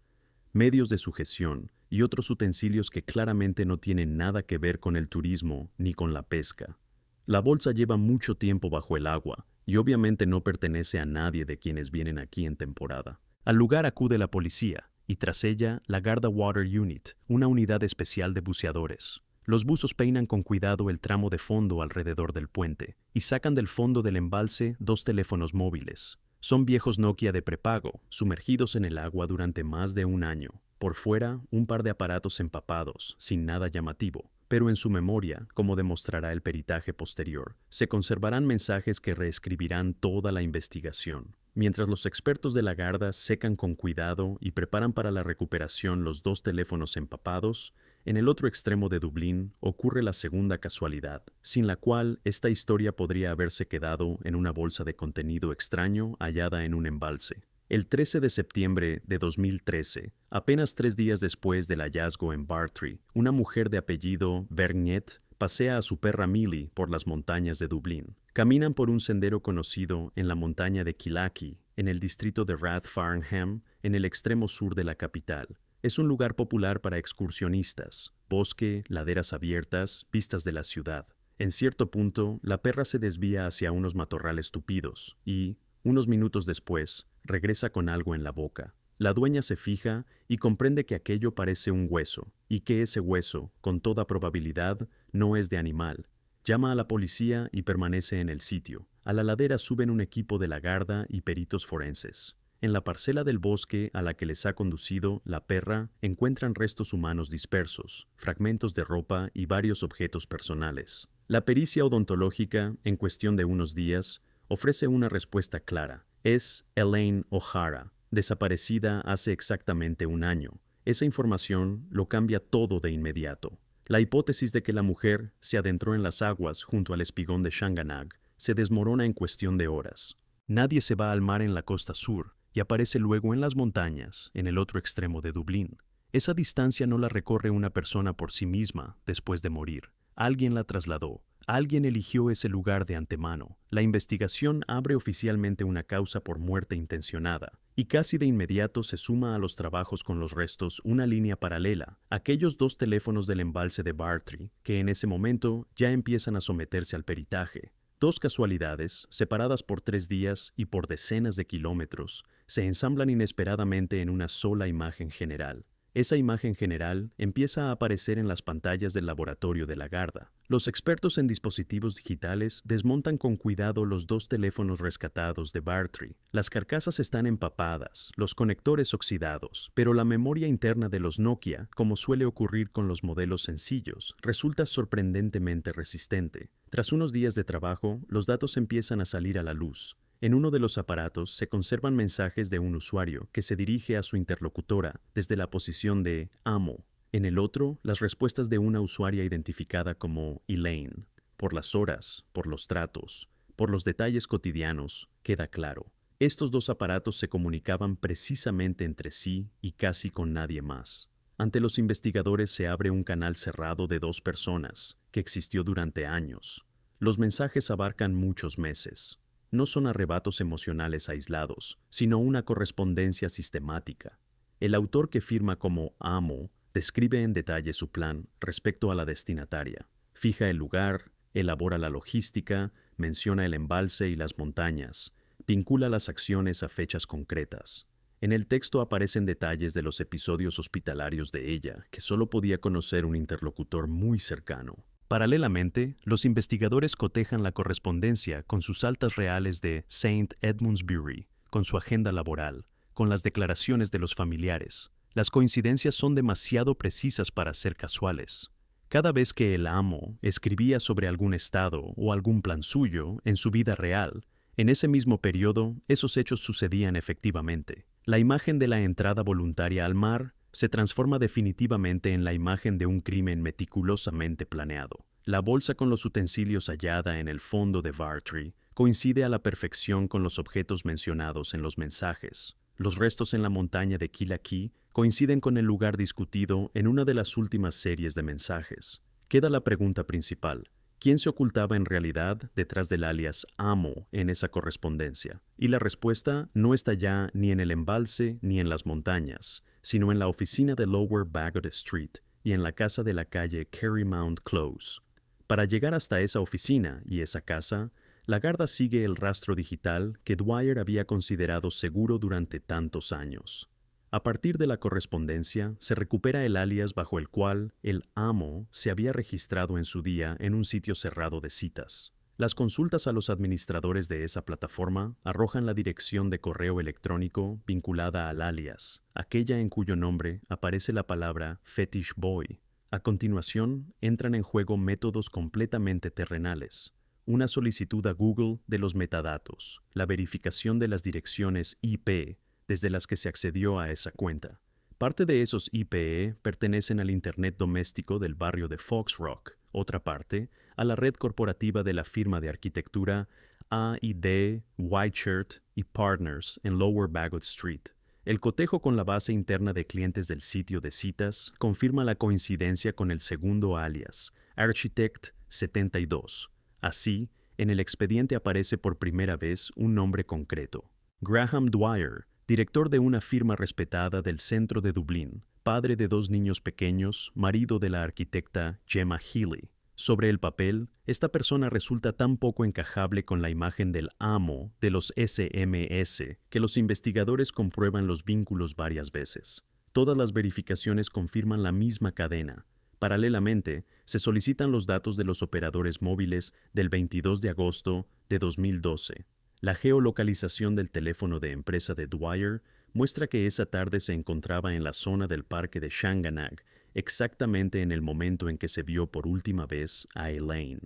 Medios de sujeción y otros utensilios que claramente no tienen nada que ver con el turismo ni con la pesca. La bolsa lleva mucho tiempo bajo el agua y obviamente no pertenece a nadie de quienes vienen aquí en temporada. Al lugar acude la policía y tras ella la Garda Water Unit, una unidad especial de buceadores. Los buzos peinan con cuidado el tramo de fondo alrededor del puente y sacan del fondo del embalse 2 teléfonos móviles. Son viejos Nokia de prepago, sumergidos en el agua durante más de un año. Por fuera, un par de aparatos empapados, sin nada llamativo. Pero en su memoria, como demostrará el peritaje posterior, se conservarán mensajes que reescribirán toda la investigación. Mientras los expertos de la Garda secan con cuidado y preparan para la recuperación los 2 teléfonos empapados, en el otro extremo de Dublín ocurre la segunda casualidad, sin la cual esta historia podría haberse quedado en una bolsa de contenido extraño hallada en un embalse. El 13 de septiembre de 2013, apenas 3 días después del hallazgo en Bartrey, una mujer de apellido Vergnet pasea a su perra Millie por las montañas de Dublín. Caminan por un sendero conocido en la montaña de Killaki, en el distrito de Rathfarnham, en el extremo sur de la capital. Es un lugar popular para excursionistas, bosque, laderas abiertas, vistas de la ciudad. En cierto punto, la perra se desvía hacia unos matorrales tupidos y, unos minutos después, regresa con algo en la boca. La dueña se fija y comprende que aquello parece un hueso, y que ese hueso, con toda probabilidad, no es de animal. Llama a la policía y permanece en el sitio. A la ladera suben un equipo de la Garda y peritos forenses. En la parcela del bosque a la que les ha conducido la perra encuentran restos humanos dispersos, fragmentos de ropa y varios objetos personales. La pericia odontológica, en cuestión de unos días, ofrece una respuesta clara. Es Elaine O'Hara, desaparecida hace exactamente un año. Esa información lo cambia todo de inmediato. La hipótesis de que la mujer se adentró en las aguas junto al espigón de Shanganagh se desmorona en cuestión de horas. Nadie se va al mar en la costa sur y aparece luego en las montañas, en el otro extremo de Dublín. Esa distancia no la recorre una persona por sí misma después de morir. Alguien la trasladó. Alguien eligió ese lugar de antemano. La investigación abre oficialmente una causa por muerte intencionada, y casi de inmediato se suma a los trabajos con los restos una línea paralela, aquellos 2 teléfonos del embalse de Bartrey, que en ese momento ya empiezan a someterse al peritaje. 2 casualidades, separadas por 3 días y por decenas de kilómetros, se ensamblan inesperadamente en una sola imagen general. Esa imagen general empieza a aparecer en las pantallas del laboratorio de la Garda. Los expertos en dispositivos digitales desmontan con cuidado los 2 teléfonos rescatados de Bartrey. Las carcasas están empapadas, los conectores oxidados, pero la memoria interna de los Nokia, como suele ocurrir con los modelos sencillos, resulta sorprendentemente resistente. Tras unos días de trabajo, los datos empiezan a salir a la luz. En uno de los aparatos se conservan mensajes de un usuario que se dirige a su interlocutora desde la posición de amo. En el otro, las respuestas de una usuaria identificada como Elaine. Por las horas, por los tratos, por los detalles cotidianos, queda claro. Estos 2 aparatos se comunicaban precisamente entre sí y casi con nadie más. Ante los investigadores se abre un canal cerrado de 2 personas, que existió durante años. Los mensajes abarcan muchos meses. No son arrebatos emocionales aislados, sino una correspondencia sistemática. El autor que firma como amo describe en detalle su plan respecto a la destinataria. Fija el lugar, elabora la logística, menciona el embalse y las montañas, vincula las acciones a fechas concretas. En el texto aparecen detalles de los episodios hospitalarios de ella que solo podía conocer un interlocutor muy cercano. Paralelamente, los investigadores cotejan la correspondencia con sus altas reales de St. Edmundsbury, con su agenda laboral, con las declaraciones de los familiares. Las coincidencias son demasiado precisas para ser casuales. Cada vez que el amo escribía sobre algún estado o algún plan suyo en su vida real, en ese mismo periodo esos hechos sucedían efectivamente. La imagen de la entrada voluntaria al mar se transforma definitivamente en la imagen de un crimen meticulosamente planeado. La bolsa con los utensilios hallada en el fondo de Bartrey coincide a la perfección con los objetos mencionados en los mensajes. Los restos en la montaña de Kilakee coinciden con el lugar discutido en una de las últimas series de mensajes. Queda la pregunta principal: ¿quién se ocultaba en realidad detrás del alias Amo en esa correspondencia? Y la respuesta no está ya ni en el embalse ni en las montañas, sino en la oficina de Lower Bagot Street y en la casa de la calle Carrymount Close. Para llegar hasta esa oficina y esa casa, la Garda sigue el rastro digital que Dwyer había considerado seguro durante tantos años. A partir de la correspondencia, se recupera el alias bajo el cual el amo se había registrado en su día en un sitio cerrado de citas. Las consultas a los administradores de esa plataforma arrojan la dirección de correo electrónico vinculada al alias, aquella en cuyo nombre aparece la palabra Fetish Boy. A continuación, entran en juego métodos completamente terrenales: una solicitud a Google de los metadatos, la verificación de las direcciones IP desde las que se accedió a esa cuenta. Parte de esos IP pertenecen al Internet doméstico del barrio de Fox Rock, otra parte a la red corporativa de la firma de arquitectura A&D, Whiteshirt y Partners en Lower Bagot Street. El cotejo con la base interna de clientes del sitio de citas confirma la coincidencia con el segundo alias, Architect 72. Así, en el expediente aparece por primera vez un nombre concreto: Graham Dwyer, director de una firma respetada del centro de Dublín, padre de 2 niños pequeños, marido de la arquitecta Gemma Healy. Sobre el papel, esta persona resulta tan poco encajable con la imagen del amo de los SMS que los investigadores comprueban los vínculos varias veces. Todas las verificaciones confirman la misma cadena. Paralelamente, se solicitan los datos de los operadores móviles del 22 de agosto de 2012. La geolocalización del teléfono de empresa de Dwyer muestra que esa tarde se encontraba en la zona del parque de Shanganagh, exactamente en el momento en que se vio por última vez a Elaine.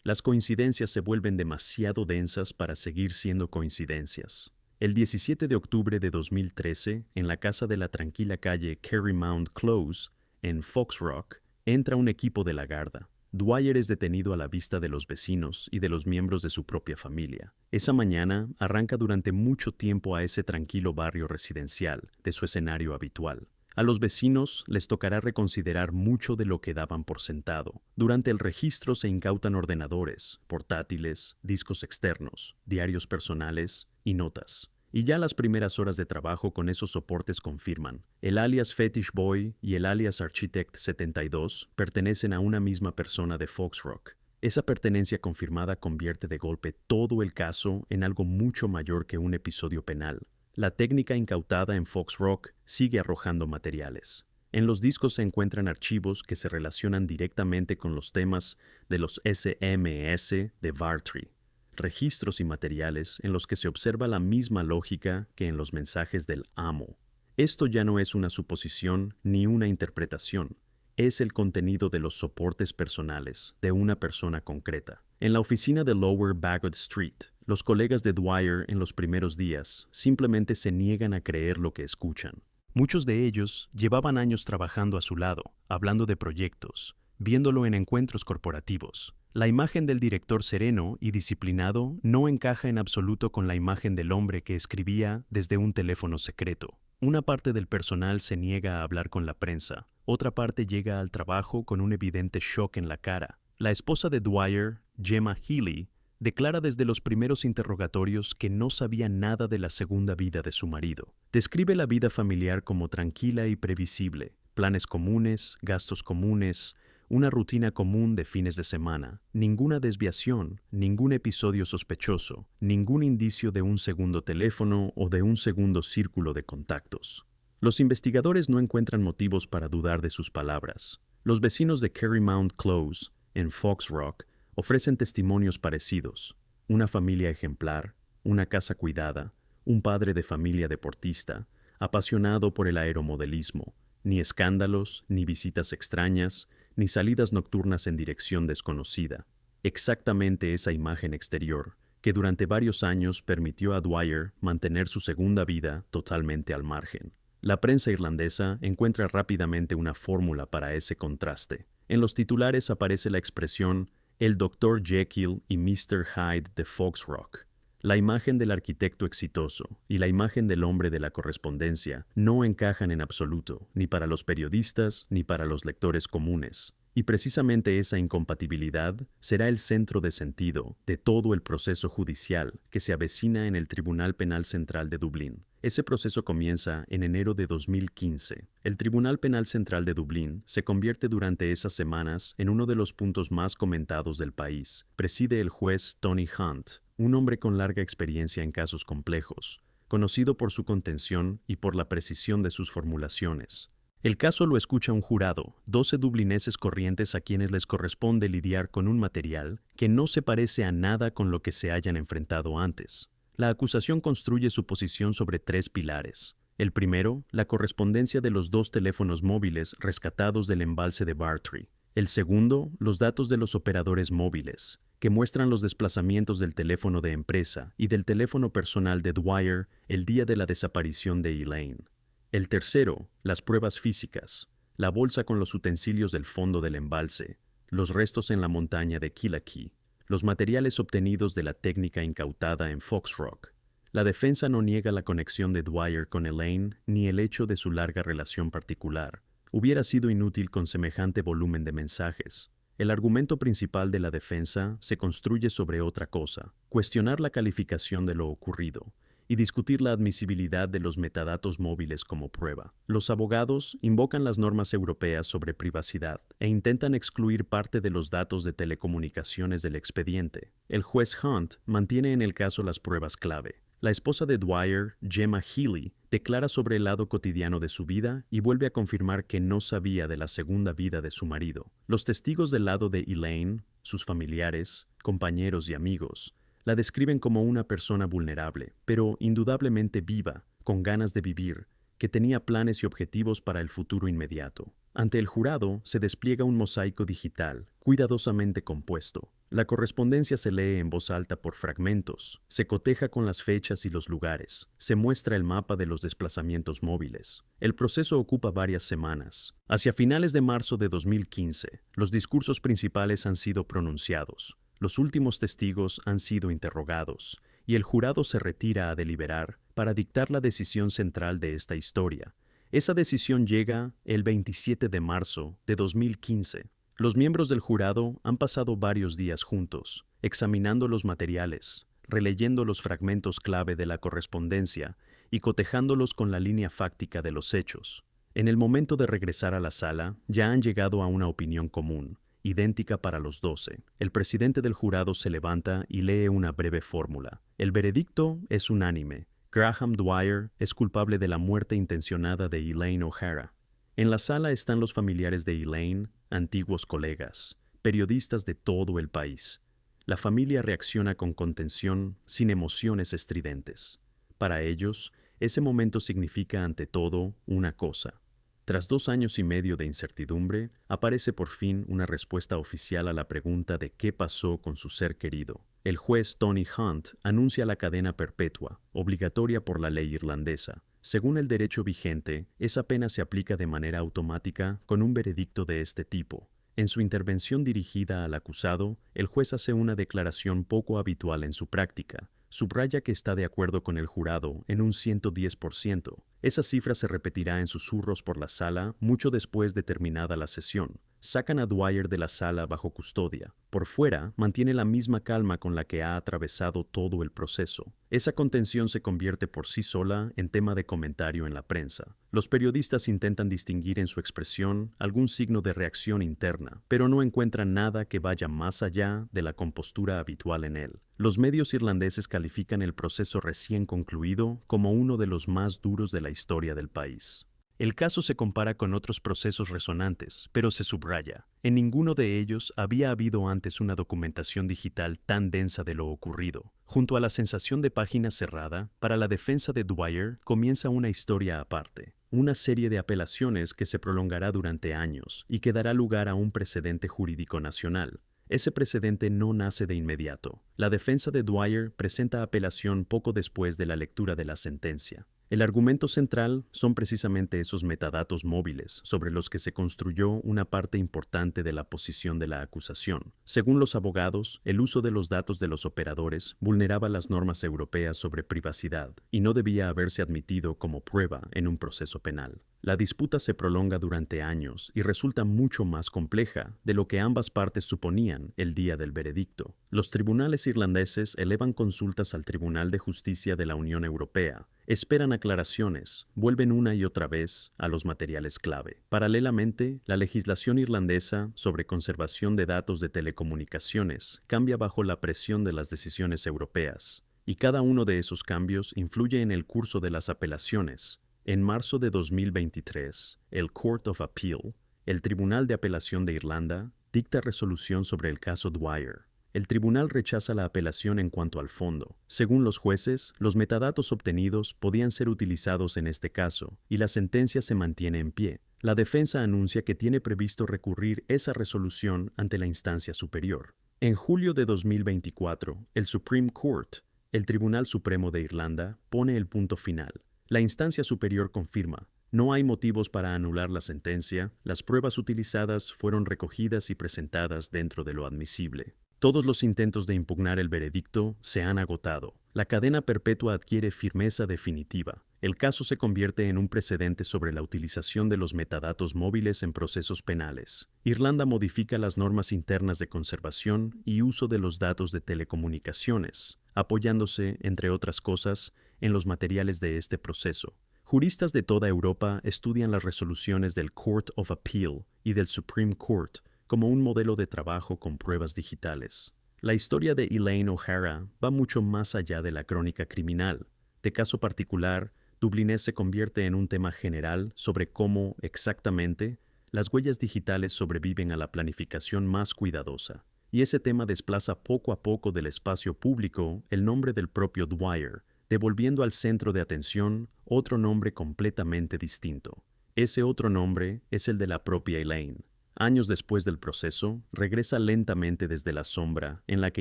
Las coincidencias se vuelven demasiado densas para seguir siendo coincidencias. El 17 de octubre de 2013, en la casa de la tranquila calle Carrymount Close, en Fox Rock, entra un equipo de la Garda. Dwyer es detenido a la vista de los vecinos y de los miembros de su propia familia. Esa mañana arranca durante mucho tiempo a ese tranquilo barrio residencial de su escenario habitual. A los vecinos les tocará reconsiderar mucho de lo que daban por sentado. Durante el registro se incautan ordenadores, portátiles, discos externos, diarios personales y notas. Y ya las primeras horas de trabajo con esos soportes confirman. El alias Fetish Boy y el alias Architect 72 pertenecen a una misma persona de Fox Rock. Esa pertenencia confirmada convierte de golpe todo el caso en algo mucho mayor que un episodio penal. La técnica incautada en Fox Rock sigue arrojando materiales. En los discos se encuentran archivos que se relacionan directamente con los temas de los SMS de Vartry. Registros y materiales en los que se observa la misma lógica que en los mensajes del amo. Esto ya no es una suposición ni una interpretación, es el contenido de los soportes personales de una persona concreta. En la oficina de Lower Bagot Street, los colegas de Dwyer en los primeros días simplemente se niegan a creer lo que escuchan. Muchos de ellos llevaban años trabajando a su lado, hablando de proyectos, viéndolo en encuentros corporativos. La imagen del director sereno y disciplinado no encaja en absoluto con la imagen del hombre que escribía desde un teléfono secreto. Una parte del personal se niega a hablar con la prensa, otra parte llega al trabajo con un evidente shock en la cara. La esposa de Dwyer, Gemma Healy, declara desde los primeros interrogatorios que no sabía nada de la segunda vida de su marido. Describe la vida familiar como tranquila y previsible, planes comunes, gastos comunes, una rutina común de fines de semana, ninguna desviación, ningún episodio sospechoso, ningún indicio de un segundo teléfono o de un segundo círculo de contactos. Los investigadores no encuentran motivos para dudar de sus palabras. Los vecinos de Carrymount Close, en Fox Rock, ofrecen testimonios parecidos. Una familia ejemplar, una casa cuidada, un padre de familia deportista, apasionado por el aeromodelismo, ni escándalos, ni visitas extrañas, ni salidas nocturnas en dirección desconocida. Exactamente esa imagen exterior que durante varios años permitió a Dwyer mantener su segunda vida totalmente al margen. La prensa irlandesa encuentra rápidamente una fórmula para ese contraste. En los titulares aparece la expresión "el Dr. Jekyll y Mr. Hyde de Fox Rock". La imagen del arquitecto exitoso y la imagen del hombre de la correspondencia no encajan en absoluto, ni para los periodistas ni para los lectores comunes. Y precisamente esa incompatibilidad será el centro de sentido de todo el proceso judicial que se avecina en el Tribunal Penal Central de Dublín. Ese proceso comienza en enero de 2015. El Tribunal Penal Central de Dublín se convierte durante esas semanas en uno de los puntos más comentados del país. Preside el juez Tony Hunt, un hombre con larga experiencia en casos complejos, conocido por su contención y por la precisión de sus formulaciones. El caso lo escucha un jurado, 12 dublineses corrientes a quienes les corresponde lidiar con un material que no se parece a nada con lo que se hayan enfrentado antes. La acusación construye su posición sobre 3 pilares. El primero, la correspondencia de los 2 teléfonos móviles rescatados del embalse de Bartry. El segundo, los datos de los operadores móviles, que muestran los desplazamientos del teléfono de empresa y del teléfono personal de Dwyer el día de la desaparición de Elaine. El tercero, las pruebas físicas, la bolsa con los utensilios del fondo del embalse, los restos en la montaña de Kilakee, los materiales obtenidos de la técnica incautada en Fox Rock. La defensa no niega la conexión de Dwyer con Elaine ni el hecho de su larga relación particular. Hubiera sido inútil con semejante volumen de mensajes. El argumento principal de la defensa se construye sobre otra cosa, cuestionar la calificación de lo ocurrido y discutir la admisibilidad de los metadatos móviles como prueba. Los abogados invocan las normas europeas sobre privacidad e intentan excluir parte de los datos de telecomunicaciones del expediente. El juez Hunt mantiene en el caso las pruebas clave. La esposa de Dwyer, Gemma Healy, declara sobre el lado cotidiano de su vida y vuelve a confirmar que no sabía de la segunda vida de su marido. Los testigos del lado de Elaine, sus familiares, compañeros y amigos, la describen como una persona vulnerable, pero indudablemente viva, con ganas de vivir, que tenía planes y objetivos para el futuro inmediato. Ante el jurado se despliega un mosaico digital, cuidadosamente compuesto. La correspondencia se lee en voz alta por fragmentos, se coteja con las fechas y los lugares, se muestra el mapa de los desplazamientos móviles. El proceso ocupa varias semanas. Hacia finales de marzo de 2015, los discursos principales han sido pronunciados, los últimos testigos han sido interrogados, y el jurado se retira a deliberar para dictar la decisión central de esta historia. Esa decisión llega el 27 de marzo de 2015. Los miembros del jurado han pasado varios días juntos, examinando los materiales, releyendo los fragmentos clave de la correspondencia y cotejándolos con la línea fáctica de los hechos. En el momento de regresar a la sala, ya han llegado a una opinión común, idéntica para los 12. El presidente del jurado se levanta y lee una breve fórmula. El veredicto es unánime. Graham Dwyer es culpable de la muerte intencionada de Elaine O'Hara. En la sala están los familiares de Elaine, antiguos colegas, periodistas de todo el país. La familia reacciona con contención, sin emociones estridentes. Para ellos, ese momento significa ante todo una cosa. Tras 2 años y medio de incertidumbre, aparece por fin una respuesta oficial a la pregunta de qué pasó con su ser querido. El juez Tony Hunt anuncia la cadena perpetua, obligatoria por la ley irlandesa. Según el derecho vigente, esa pena se aplica de manera automática con un veredicto de este tipo. En su intervención dirigida al acusado, el juez hace una declaración poco habitual en su práctica. Subraya que está de acuerdo con el jurado en un 110%. Esa cifra se repetirá en susurros por la sala mucho después de terminada la sesión. Sacan a Dwyer de la sala bajo custodia. Por fuera, mantiene la misma calma con la que ha atravesado todo el proceso. Esa contención se convierte por sí sola en tema de comentario en la prensa. Los periodistas intentan distinguir en su expresión algún signo de reacción interna, pero no encuentran nada que vaya más allá de la compostura habitual en él. Los medios irlandeses califican el proceso recién concluido como uno de los más duros de la historia del país. El caso se compara con otros procesos resonantes, pero se subraya. En ninguno de ellos había habido antes una documentación digital tan densa de lo ocurrido. Junto a la sensación de página cerrada, para la defensa de Dwyer comienza una historia aparte. Una serie de apelaciones que se prolongará durante años y que dará lugar a un precedente jurídico nacional. Ese precedente no nace de inmediato. La defensa de Dwyer presenta apelación poco después de la lectura de la sentencia. El argumento central son precisamente esos metadatos móviles sobre los que se construyó una parte importante de la posición de la acusación. Según los abogados, el uso de los datos de los operadores vulneraba las normas europeas sobre privacidad y no debía haberse admitido como prueba en un proceso penal. La disputa se prolonga durante años y resulta mucho más compleja de lo que ambas partes suponían el día del veredicto. Los tribunales irlandeses elevan consultas al Tribunal de Justicia de la Unión Europea, esperan aclaraciones, vuelven una y otra vez a los materiales clave. Paralelamente, la legislación irlandesa sobre conservación de datos de telecomunicaciones cambia bajo la presión de las decisiones europeas, y cada uno de esos cambios influye en el curso de las apelaciones. En marzo de 2023, el Court of Appeal, el Tribunal de Apelación de Irlanda, dicta resolución sobre el caso Dwyer. El tribunal rechaza la apelación en cuanto al fondo. Según los jueces, los metadatos obtenidos podían ser utilizados en este caso, y la sentencia se mantiene en pie. La defensa anuncia que tiene previsto recurrir esa resolución ante la instancia superior. En julio de 2024, el Supreme Court, el Tribunal Supremo de Irlanda, pone el punto final. La instancia superior confirma: no hay motivos para anular la sentencia, las pruebas utilizadas fueron recogidas y presentadas dentro de lo admisible. Todos los intentos de impugnar el veredicto se han agotado. La cadena perpetua adquiere firmeza definitiva. El caso se convierte en un precedente sobre la utilización de los metadatos móviles en procesos penales. Irlanda modifica las normas internas de conservación y uso de los datos de telecomunicaciones, apoyándose, entre otras cosas, en los materiales de este proceso. Juristas de toda Europa estudian las resoluciones del Court of Appeal y del Supreme Court como un modelo de trabajo con pruebas digitales. La historia de Elaine O'Hara va mucho más allá de la crónica criminal. De caso particular, Dublinés se convierte en un tema general sobre cómo, exactamente, las huellas digitales sobreviven a la planificación más cuidadosa. Y ese tema desplaza poco a poco del espacio público el nombre del propio Dwyer, devolviendo al centro de atención otro nombre completamente distinto: Ese otro nombre es el de la propia Elaine. Años después del proceso, regresa lentamente desde la sombra en la que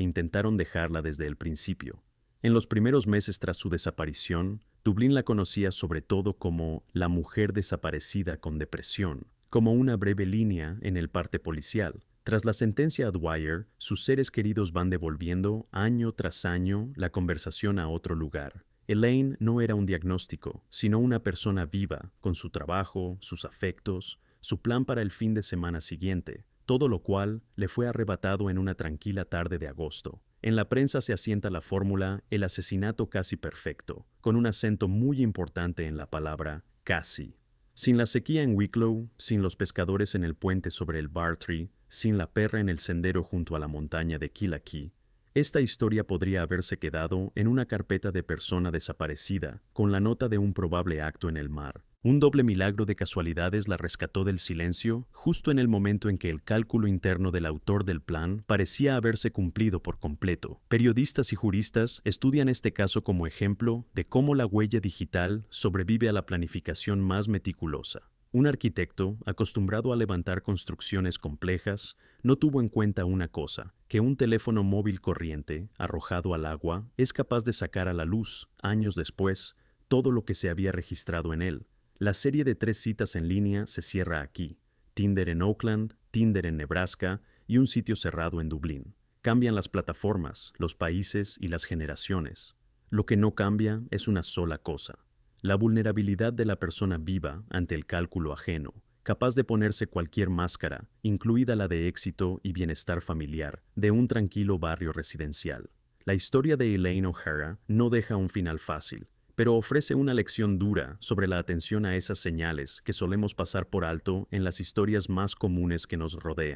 intentaron dejarla desde el principio. En los primeros meses tras su desaparición, Dublín la conocía sobre todo como la mujer desaparecida con depresión, como una breve línea en el parte policial. Tras la sentencia a Dwyer, sus seres queridos van devolviendo año tras año la conversación a otro lugar. Elaine no era un diagnóstico, sino una persona viva, con su trabajo, sus afectos, su plan para el fin de semana siguiente, todo lo cual le fue arrebatado en una tranquila tarde de agosto. En la prensa se asienta la fórmula el asesinato casi perfecto, con un acento muy importante en la palabra casi. Sin la sequía en Wicklow, sin los pescadores en el puente sobre el Bartree, sin la perra en el sendero junto a la montaña de Kilakee, esta historia podría haberse quedado en una carpeta de persona desaparecida, con la nota de un probable acto en el mar. Un doble milagro de casualidades la rescató del silencio justo en el momento en que el cálculo interno del autor del plan parecía haberse cumplido por completo. Periodistas y juristas estudian este caso como ejemplo de cómo la huella digital sobrevive a la planificación más meticulosa. Un arquitecto, acostumbrado a levantar construcciones complejas, no tuvo en cuenta una cosa, que un teléfono móvil corriente, arrojado al agua, es capaz de sacar a la luz, años después, todo lo que se había registrado en él. La serie de 3 citas en línea se cierra aquí: Tinder en Oakland, Tinder en Nebraska y un sitio cerrado en Dublín. Cambian las plataformas, los países y las generaciones. Lo que no cambia es una sola cosa: la vulnerabilidad de la persona viva ante el cálculo ajeno, capaz de ponerse cualquier máscara, incluida la de éxito y bienestar familiar, de un tranquilo barrio residencial. La historia de Elaine O'Hara no deja un final fácil, pero ofrece una lección dura sobre la atención a esas señales que solemos pasar por alto en las historias más comunes que nos rodean.